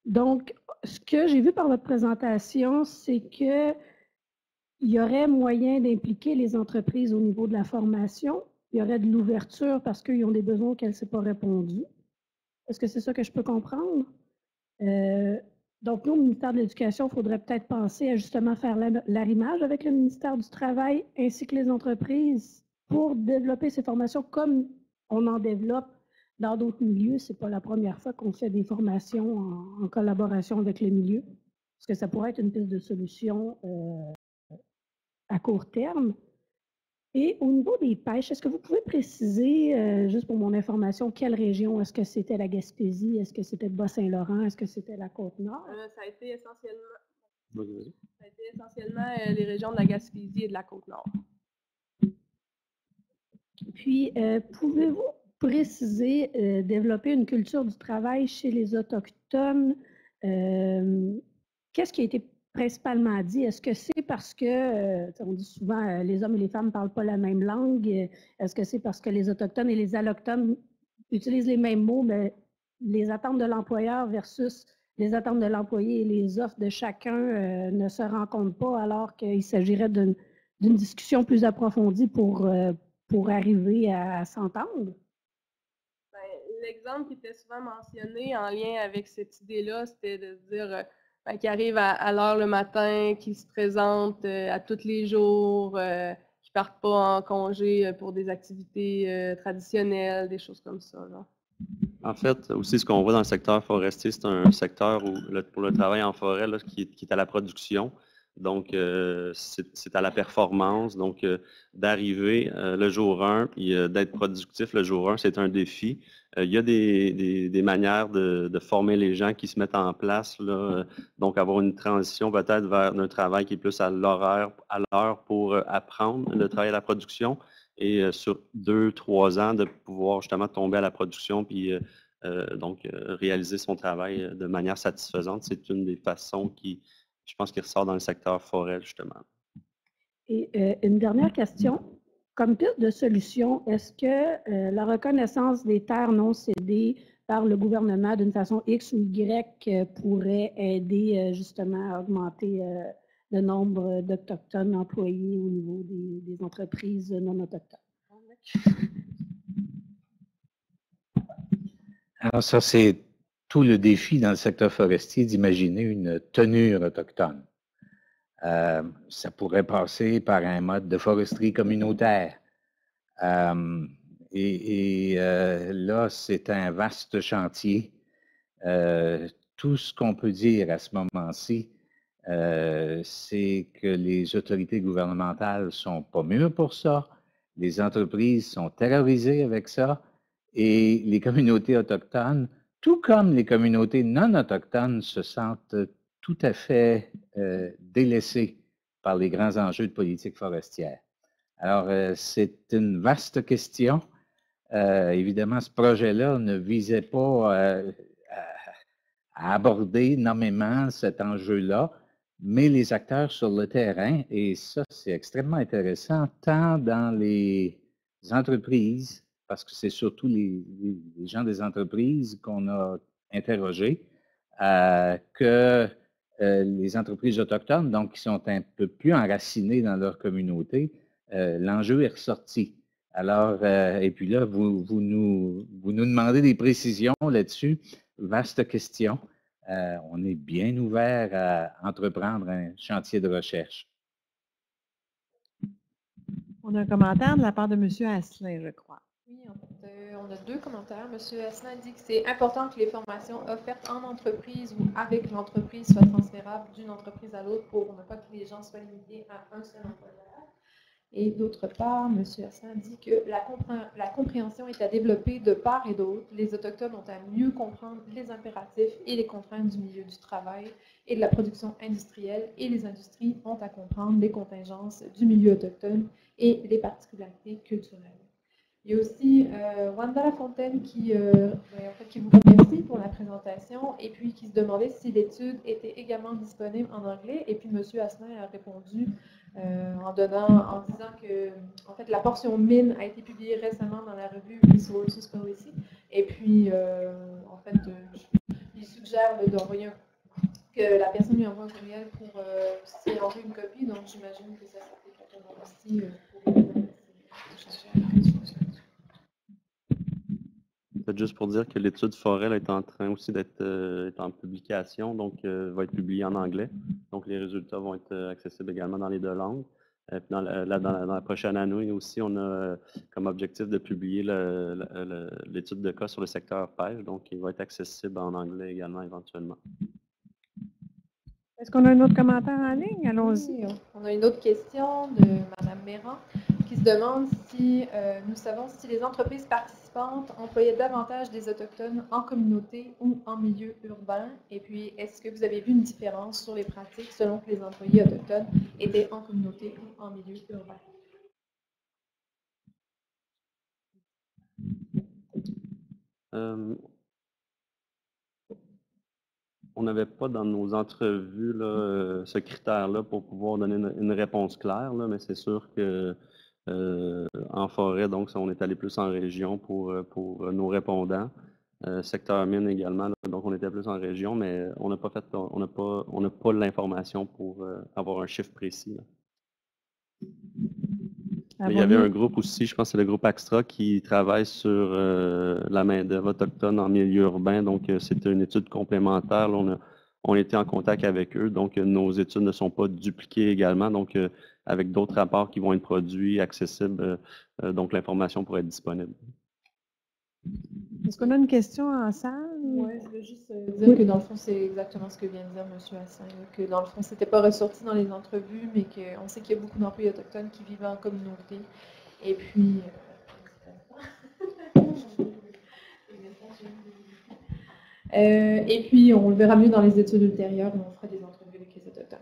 Donc, ce que j'ai vu par votre présentation, c'est qu'il y aurait moyen d'impliquer les entreprises au niveau de la formation. Il y aurait de l'ouverture parce qu'ils ont des besoins auxquels ce n'est pas répondu. Est-ce que c'est ça que je peux comprendre? Donc, nous, au ministère de l'Éducation, il faudrait peut-être penser à justement faire l'arrimage avec le ministère du Travail ainsi que les entreprises pour développer ces formations comme on en développe dans d'autres milieux. Ce n'est pas la première fois qu'on fait des formations en collaboration avec le milieu. Est-ce que ça pourrait être une piste de solution à court terme? Et au niveau des pêches, est-ce que vous pouvez préciser, juste pour mon information, quelle région? Est-ce que c'était la Gaspésie? Est-ce que c'était le Bas-Saint-Laurent? Est-ce que c'était la Côte-Nord? Ça a été essentiellement les régions de la Gaspésie et de la Côte-Nord. Puis, pouvez-vous préciser, développer une culture du travail chez les Autochtones? Qu'est-ce qui a été principalement dit? Est-ce que c'est parce que, on dit souvent, les hommes et les femmes ne parlent pas la même langue? Est-ce que c'est parce que les Autochtones et les Allochtones utilisent les mêmes mots, mais les attentes de l'employeur versus les attentes de l'employé et les offres de chacun ne se rencontrent pas, alors qu'il s'agirait d'une discussion plus approfondie pour arriver à s'entendre? L'exemple qui était souvent mentionné en lien avec cette idée-là, c'était de dire qui arrivent à l'heure le matin, qui se présentent à tous les jours, qui ne partent pas en congé pour des activités traditionnelles, des choses comme ça. Là. En fait, aussi, ce qu'on voit dans le secteur forestier, c'est un secteur où, pour le travail en forêt là, qui est à la production. Donc, c'est à la performance. Donc, d'arriver le jour 1 puis d'être productif le jour 1, c'est un défi. Il y a des manières de former les gens qui se mettent en place. Là, donc, avoir une transition peut-être vers un travail qui est plus à l'heure pour apprendre le travail à la production. Et sur 2-3 ans, de pouvoir justement tomber à la production puis donc réaliser son travail de manière satisfaisante, c'est une des façons qui, je pense, qui ressort dans le secteur forêt, justement. Et une dernière question. Comme piste de solution, est-ce que la reconnaissance des terres non cédées par le gouvernement d'une façon X ou Y pourrait aider justement à augmenter le nombre d'Autochtones employés au niveau des entreprises non autochtones? Alors ça, c'est tout le défi dans le secteur forestier d'imaginer une tenure autochtone. Ça pourrait passer par un mode de foresterie communautaire. Là, c'est un vaste chantier. Tout ce qu'on peut dire à ce moment-ci, c'est que les autorités gouvernementales ne sont pas mûres pour ça, les entreprises sont terrorisées avec ça, et les communautés autochtones, tout comme les communautés non autochtones, se sentent tout à fait délaissées par les grands enjeux de politique forestière. Alors, c'est une vaste question. Évidemment, ce projet-là ne visait pas à aborder nommément cet enjeu-là, mais les acteurs sur le terrain, et ça, c'est extrêmement intéressant, tant dans les entreprises, parce que c'est surtout les gens des entreprises qu'on a interrogés, que les entreprises autochtones, donc qui sont un peu plus enracinées dans leur communauté, l'enjeu est ressorti. Alors, et puis là, vous nous demandez des précisions là-dessus. Vaste question. On est bien ouvert à entreprendre un chantier de recherche. On a un commentaire de la part de M. Asselin, je crois. Oui, en fait, on a deux commentaires. M. Asselin dit que c'est important que les formations offertes en entreprise ou avec l'entreprise soient transférables d'une entreprise à l'autre pour ne pas que les gens soient limités à un seul employeur. Et d'autre part, M. Asselin dit que la compréhension est à développer de part et d'autre. Les Autochtones ont à mieux comprendre les impératifs et les contraintes du milieu du travail et de la production industrielle, et les industries ont à comprendre les contingences du milieu autochtone et les particularités culturelles. Il y a aussi Wanda Lafontaine qui vous remercie pour la présentation et puis qui se demandait si l'étude était également disponible en anglais. Et puis M. Asselin a répondu en disant que en fait, la portion mine a été publiée récemment dans la revue Resources Policy. Et puis, en fait, il suggère que la personne lui envoie un courriel pour s'y envoyer une copie. Donc, j'imagine que ça s'applique à tout le monde aussi pour Peut-être juste pour dire que l'étude Forel est en train aussi d'être en publication, donc va être publiée en anglais. Donc les résultats vont être accessibles également dans les deux langues. Puis dans la prochaine année aussi, on a comme objectif de publier l'étude de cas sur le secteur pêche, donc il va être accessible en anglais également éventuellement. Est-ce qu'on a un autre commentaire en ligne? Allons-y. Oui, on a une autre question de Mme Méran qui se demande si nous savons si les entreprises participantes employaient davantage des Autochtones en communauté ou en milieu urbain. Et puis, est-ce que vous avez vu une différence sur les pratiques selon que les employés autochtones étaient en communauté ou en milieu urbain? On n'avait pas dans nos entrevues là, ce critère-là pour pouvoir donner une réponse claire, là, mais c'est sûr que en forêt, donc on est allé plus en région pour nos répondants. Secteur mine également, là, donc on était plus en région, mais on n'a pas l'information pour avoir un chiffre précis. Mais il y avait un groupe aussi, je pense que c'est le groupe Axtra, qui travaille sur la main-d'œuvre autochtone en milieu urbain. Donc, c'était une étude complémentaire. Là, on était en contact avec eux. Donc, nos études ne sont pas dupliquées également. Donc, avec d'autres rapports qui vont être produits, accessibles, donc l'information pourrait être disponible. Est-ce qu'on a une question en salle? Oui, je veux juste dire que dans le fond, c'est exactement ce que vient de dire M. Asselin, que dans le fond, ce n'était pas ressorti dans les entrevues, mais qu'on sait qu'il y a beaucoup d'employés autochtones qui vivent en communauté. Et puis, on le verra mieux dans les études ultérieures, où on fera des entrevues avec les autochtones.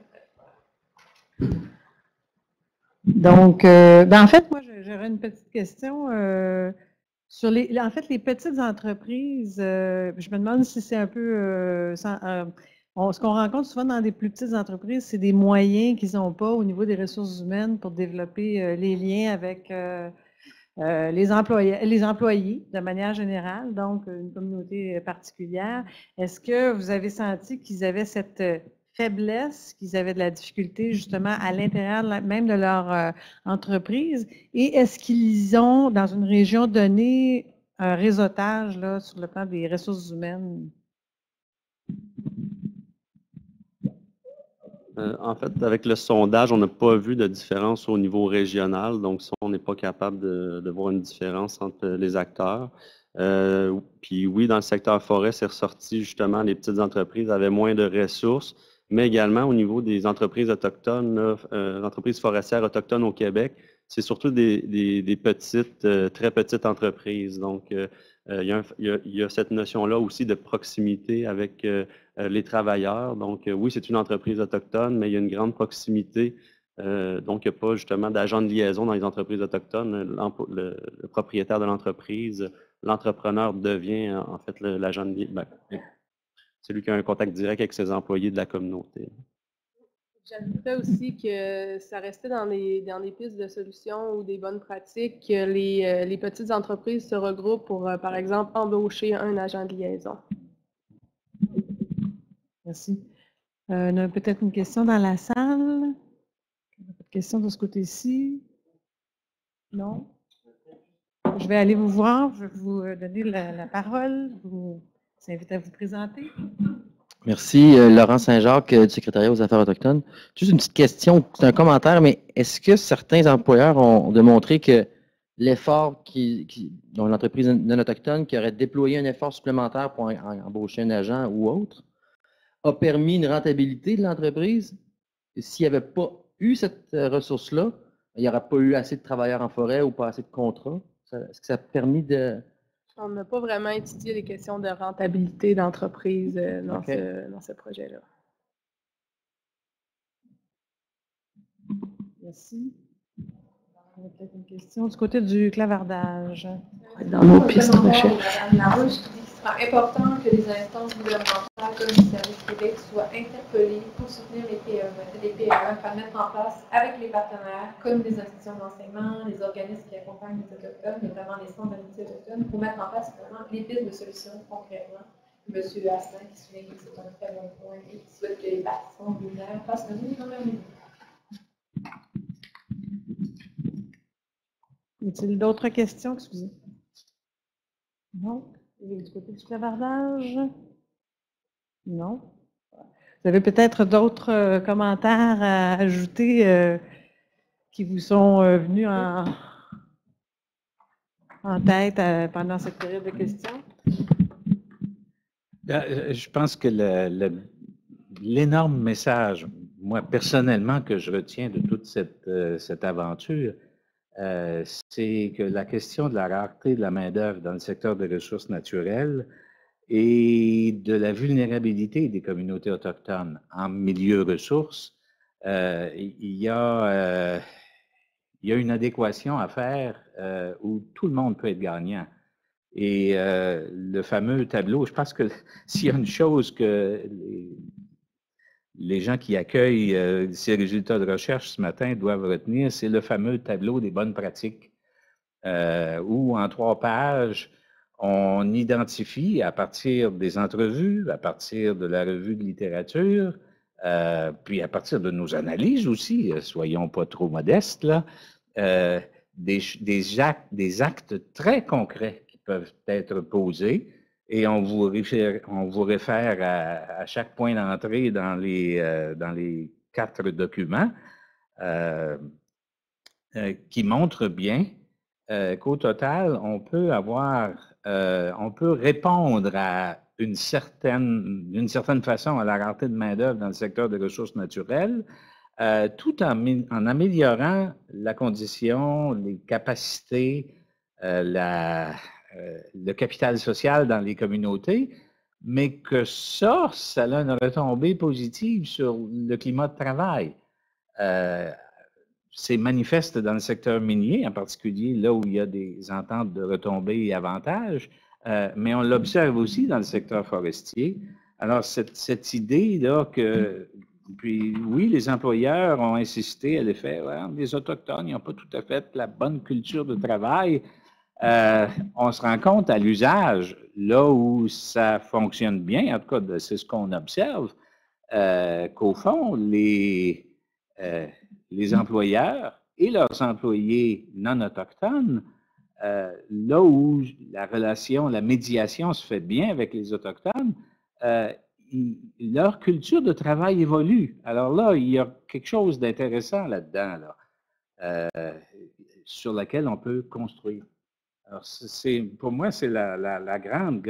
Donc, en fait, moi, j'aurais une petite question. Sur en fait, les petites entreprises, je me demande si c'est un peu... ce qu'on rencontre souvent dans des plus petites entreprises, c'est des moyens qu'ils n'ont pas au niveau des ressources humaines pour développer les liens avec les employés de manière générale, donc une communauté particulière. Est-ce que vous avez senti qu'ils avaient cette faiblesse, qu'ils avaient de la difficulté justement à l'intérieur même de leur entreprise? Et est-ce qu'ils ont, dans une région donnée, un réseautage là, sur le plan des ressources humaines? En fait, avec le sondage, on n'a pas vu de différence au niveau régional, donc ça, on n'est pas capable de voir une différence entre les acteurs. Puis oui, dans le secteur forêt, c'est ressorti justement, les petites entreprises avaient moins de ressources, mais également au niveau des entreprises autochtones, entreprises forestières autochtones au Québec, c'est surtout des petites, très petites entreprises. Donc, il y a cette notion-là aussi de proximité avec les travailleurs. Donc, oui, c'est une entreprise autochtone, mais il y a une grande proximité. Donc, il n'y a pas justement d'agent de liaison dans les entreprises autochtones. Le propriétaire de l'entreprise, l'entrepreneur devient en fait l'agent de liaison. C'est lui qui a un contact direct avec ses employés de la communauté. J'ajouterais aussi que ça restait dans des pistes de solutions ou des bonnes pratiques que les petites entreprises se regroupent pour, par exemple, embaucher un agent de liaison. Merci. On a peut-être une question dans la salle. Une question de ce côté-ci? Non? Je vais aller vous voir. Je vais vous donner la parole. Je vous invite à vous présenter. Merci, Laurent Saint-Jacques, du secrétariat aux affaires autochtones. Juste une petite question, c'est un commentaire, mais est-ce que certains employeurs ont démontré que l'effort dont l'entreprise non autochtone qui aurait déployé un effort supplémentaire pour embaucher un agent ou autre a permis une rentabilité de l'entreprise? S'il n'y avait pas eu cette ressource-là, il n'y aurait pas eu assez de travailleurs en forêt ou pas assez de contrats? Est-ce que ça a permis de... On n'a pas vraiment étudié les questions de rentabilité d'entreprise dans ce projet-là. Merci. On a peut-être une question du côté du clavardage. Dans nos pistes de recherche. La Rouge dit qu'il sera important que les instances gouvernementales comme le Service Québec soient interpellées pour soutenir les PME afin de mettre en place avec les partenaires, comme des institutions d'enseignement, les organismes qui accompagnent les Autochtones, notamment les centres d'amitié autochtones, pour mettre en place vraiment les pistes de solutions concrètement. M. Asselin qui souligne que c'est un très bon point et qui souhaite que les participants binaires fassent le minimum. Y a-t-il d'autres questions? Excusez. Non? Du côté du clavardage? Non? Vous avez peut-être d'autres commentaires à ajouter qui vous sont venus en tête pendant cette période de questions? Je pense que l'énorme message, moi personnellement, que je retiens de toute cette aventure, c'est que la question de la rareté de la main-d'œuvre dans le secteur des ressources naturelles et de la vulnérabilité des communautés autochtones en milieu ressources, il y a une adéquation à faire où tout le monde peut être gagnant. Et le fameux tableau, je pense que s'il y a une chose que les gens qui accueillent ces résultats de recherche ce matin doivent retenir, c'est le fameux tableau des bonnes pratiques, où en 3 pages, on identifie à partir des entrevues, à partir de la revue de littérature, puis à partir de nos analyses aussi, soyons pas trop modestes, là, des actes très concrets qui peuvent être posés. Et on vous réfère à chaque point d'entrée dans les 4 documents qui montrent bien qu'au total, on peut répondre d'une certaine façon à la rareté de main-d'œuvre dans le secteur des ressources naturelles, tout en améliorant la condition, les capacités, le capital social dans les communautés, mais que ça a une retombée positive sur le climat de travail. C'est manifeste dans le secteur minier, en particulier là où il y a des ententes de retombées et avantages, mais on l'observe aussi dans le secteur forestier. Alors, cette idée-là que, puis oui, les employeurs ont insisté à l'effet, ouais, les Autochtones, ils n'ont pas tout à fait la bonne culture de travail. On se rend compte à l'usage, là où ça fonctionne bien, en tout cas, c'est ce qu'on observe, qu'au fond, les employeurs et leurs employés non autochtones, là où la médiation se fait bien avec les Autochtones, leur culture de travail évolue. Alors là, il y a quelque chose d'intéressant là-dedans, là, sur laquelle on peut construire. Alors, pour moi, c'est la grande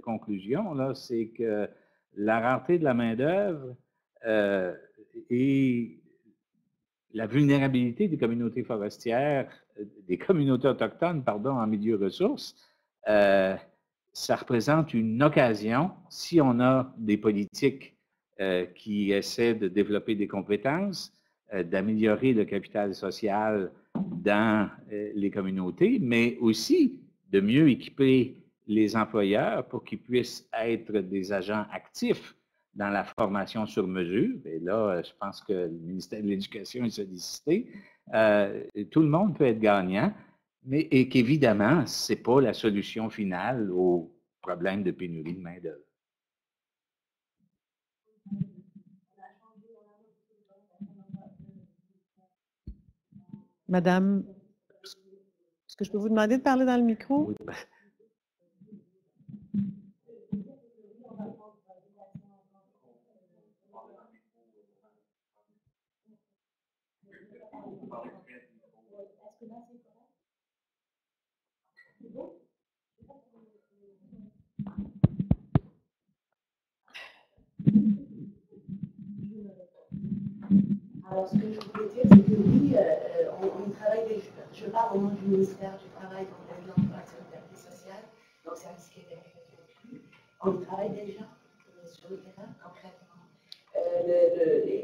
conclusion, là, c'est que la rareté de la main-d'œuvre et la vulnérabilité des communautés forestières, des communautés autochtones, pardon, en milieu ressources, ça représente une occasion, si on a des politiques qui essaient de développer des compétences, d'améliorer le capital social dans les communautés, mais aussi de mieux équiper les employeurs pour qu'ils puissent être des agents actifs dans la formation sur mesure. Et là, je pense que le ministère de l'Éducation est sollicité. Tout le monde peut être gagnant, mais et qu'évidemment, ce n'est pas la solution finale au problème de pénurie de main-d'œuvre. Madame, est-ce que je peux vous demander de parler dans le micro? Oui. Alors, ce que je voulais dire, c'est que oui, on travaille déjà. Je parle au nom du ministère du Travail, de l'Emploi et de la Sécurité sociale, donc Service Québec. On y travaille déjà sur le terrain, concrètement.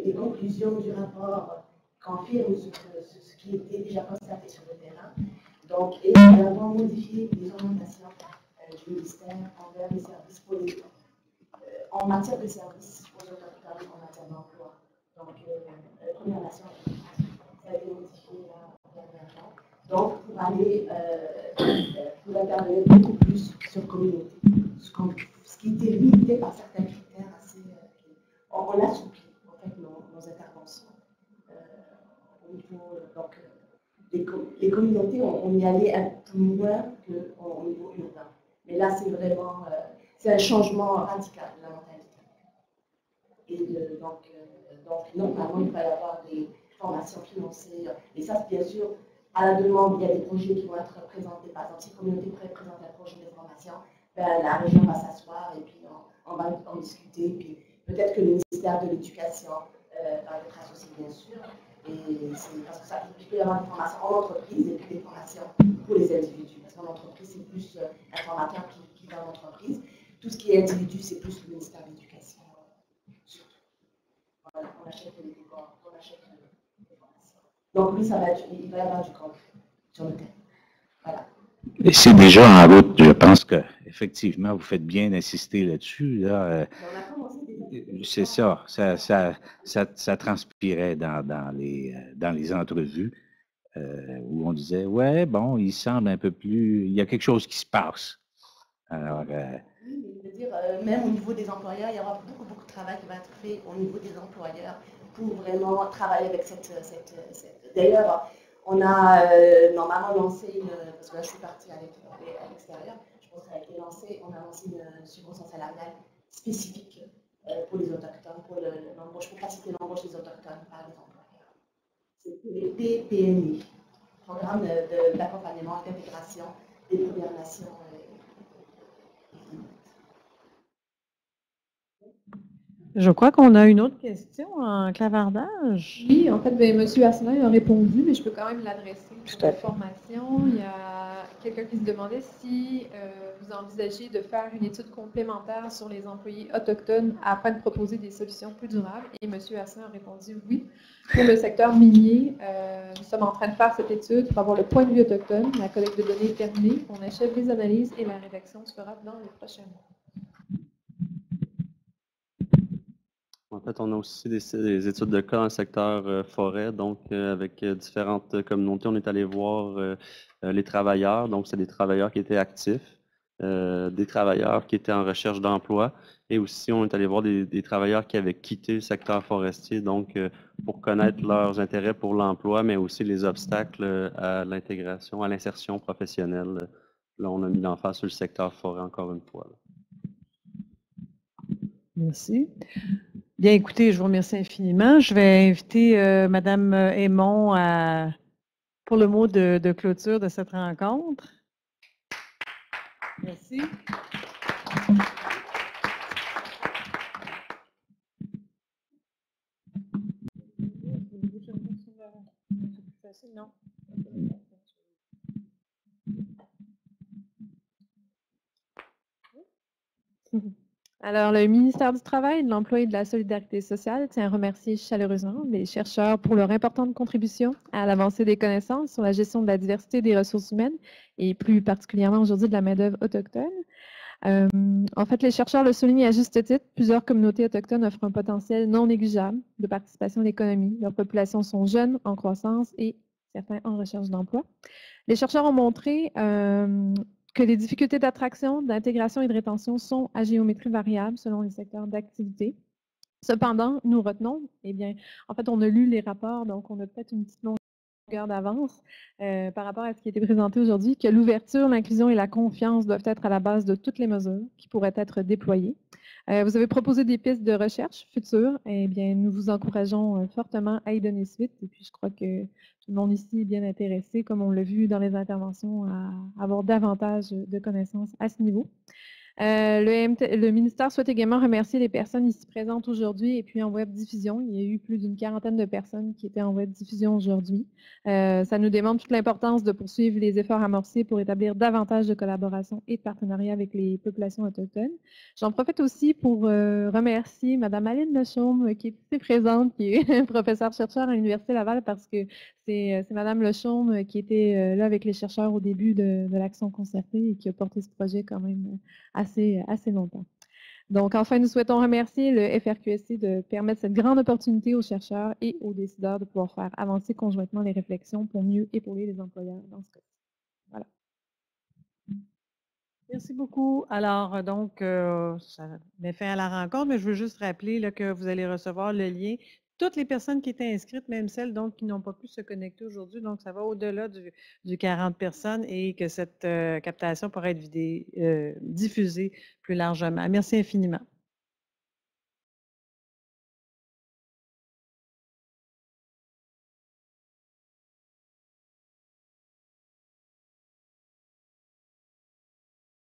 Les conclusions du rapport confirment ce qui était déjà constaté sur le terrain. Donc, et nous avons modifié les orientations du ministère envers les services en matière de services aux autochtones, en matière d'emploi. Donc, la Première Nation, ça a été modifié dernièrement. Donc, pour intervenir beaucoup plus sur communauté, ce qui était limité par certains critères assez. On assouplit en fait nos interventions au niveau. Donc, les communautés, on y allait un peu plus loin qu'au niveau urbain. Mais là, c'est vraiment c'est un changement radical de la mentalité. Et donc, normalement, il va y avoir des formations financées. Et ça, bien sûr, à la demande, il y a des projets qui vont être présentés. Par exemple, si la communauté présente un projet de formation, ben, la région va s'asseoir et puis on va en discuter. Puis peut-être que le ministère de l'Éducation va être associé, bien sûr. Et c'est parce que ça, il peut y avoir des formations en entreprise et puis des formations pour les individus. Parce qu'en entreprise, c'est plus un formateur qui va en entreprise. Tout ce qui est individu, c'est plus le ministère de l'Éducation. Voilà, on achète les décors, on achète les formations. Donc oui, il va y avoir du concret sur le terrain. Voilà. Et c'est déjà en route. Je pense qu'effectivement, vous faites bien d'insister là-dessus. Là, c'est ça. Ça transpirait dans les entrevues où on disait, ouais, bon, il semble un peu plus. Il y a quelque chose qui se passe. Alors, oui, mais je veux dire, même au niveau des employeurs, il y aura beaucoup de travail qui va être fait au niveau des employeurs pour vraiment travailler avec cette. D'ailleurs, on a normalement lancé parce que là je suis partie à l'extérieur, je pense que ça a été lancé, on a lancé une subvention salariale spécifique pour les autochtones, pour l'embauche, pour faciliter l'embauche des autochtones par les employeurs. C'est les PPNI, Programme d'accompagnement et d'intégration des Premières Nations. Je crois qu'on a une autre question en clavardage. Oui, en fait, M. Asselin a répondu, mais je peux quand même l'adresser pour la formation. Il y a quelqu'un qui se demandait si vous envisagez de faire une étude complémentaire sur les employés autochtones afin de proposer des solutions plus durables. Et M. Asselin a répondu oui. Pour le secteur minier, nous sommes en train de faire cette étude pour avoir le point de vue autochtone. La collecte de données est terminée. On achève les analyses et la rédaction se fera dans les prochains mois. En fait, on a aussi des études de cas dans le secteur forêt, donc avec différentes communautés, on est allé voir les travailleurs, donc c'est des travailleurs qui étaient actifs, des travailleurs qui étaient en recherche d'emploi, et aussi on est allé voir des travailleurs qui avaient quitté le secteur forestier, donc pour connaître leurs intérêts pour l'emploi, mais aussi les obstacles à l'intégration, à l'insertion professionnelle. Là, on a mis l'emphase sur le secteur forêt encore une fois. Là. Merci. Bien, écoutez, je vous remercie infiniment. Je vais inviter Mme Aymon pour le mot de clôture de cette rencontre. Merci. Non. Alors, le ministère du Travail, de l'Emploi et de la Solidarité sociale tient à remercier chaleureusement les chercheurs pour leur importante contribution à l'avancée des connaissances sur la gestion de la diversité des ressources humaines et plus particulièrement aujourd'hui de la main-d'œuvre autochtone. En fait, les chercheurs le soulignent à juste titre, plusieurs communautés autochtones offrent un potentiel non négligeable de participation à l'économie. Leurs populations sont jeunes, en croissance et certains en recherche d'emploi. Les chercheurs ont montré que les difficultés d'attraction, d'intégration et de rétention sont à géométrie variable selon les secteurs d'activité. Cependant, nous retenons, eh bien, en fait, on a lu les rapports, donc on a peut-être une petite longueur d'avance par rapport à ce qui a été présenté aujourd'hui, que l'ouverture, l'inclusion et la confiance doivent être à la base de toutes les mesures qui pourraient être déployées. Vous avez proposé des pistes de recherche futures. Eh bien, nous vous encourageons fortement à y donner suite. Et puis, je crois que tout le monde ici est bien intéressé, comme on l'a vu dans les interventions, à avoir davantage de connaissances à ce niveau. Le ministère souhaite également remercier les personnes ici présentes aujourd'hui et puis en web diffusion. Il y a eu plus d'une 40aine de personnes qui étaient en web diffusion aujourd'hui. Ça nous démontre toute l'importance de poursuivre les efforts amorcés pour établir davantage de collaboration et de partenariat avec les populations autochtones. J'en profite aussi pour remercier Mme Aline Lechaume qui est ici présente, qui est professeure-chercheur à l'Université Laval, parce que c'est Mme Lechaume qui était là avec les chercheurs au début de l'action concertée et qui a porté ce projet quand même assez longtemps. Donc, enfin, nous souhaitons remercier le FRQSC de permettre cette grande opportunité aux chercheurs et aux décideurs de pouvoir faire avancer conjointement les réflexions pour mieux épauler les employeurs dans ce cas-ci. Voilà. Merci beaucoup. Alors, donc, ça met fin à la rencontre, mais je veux juste rappeler là, que vous allez recevoir le lien. Toutes les personnes qui étaient inscrites, même celles donc, qui n'ont pas pu se connecter aujourd'hui, donc ça va au-delà du 40 personnes et que cette captation pourra être diffusée plus largement. Merci infiniment.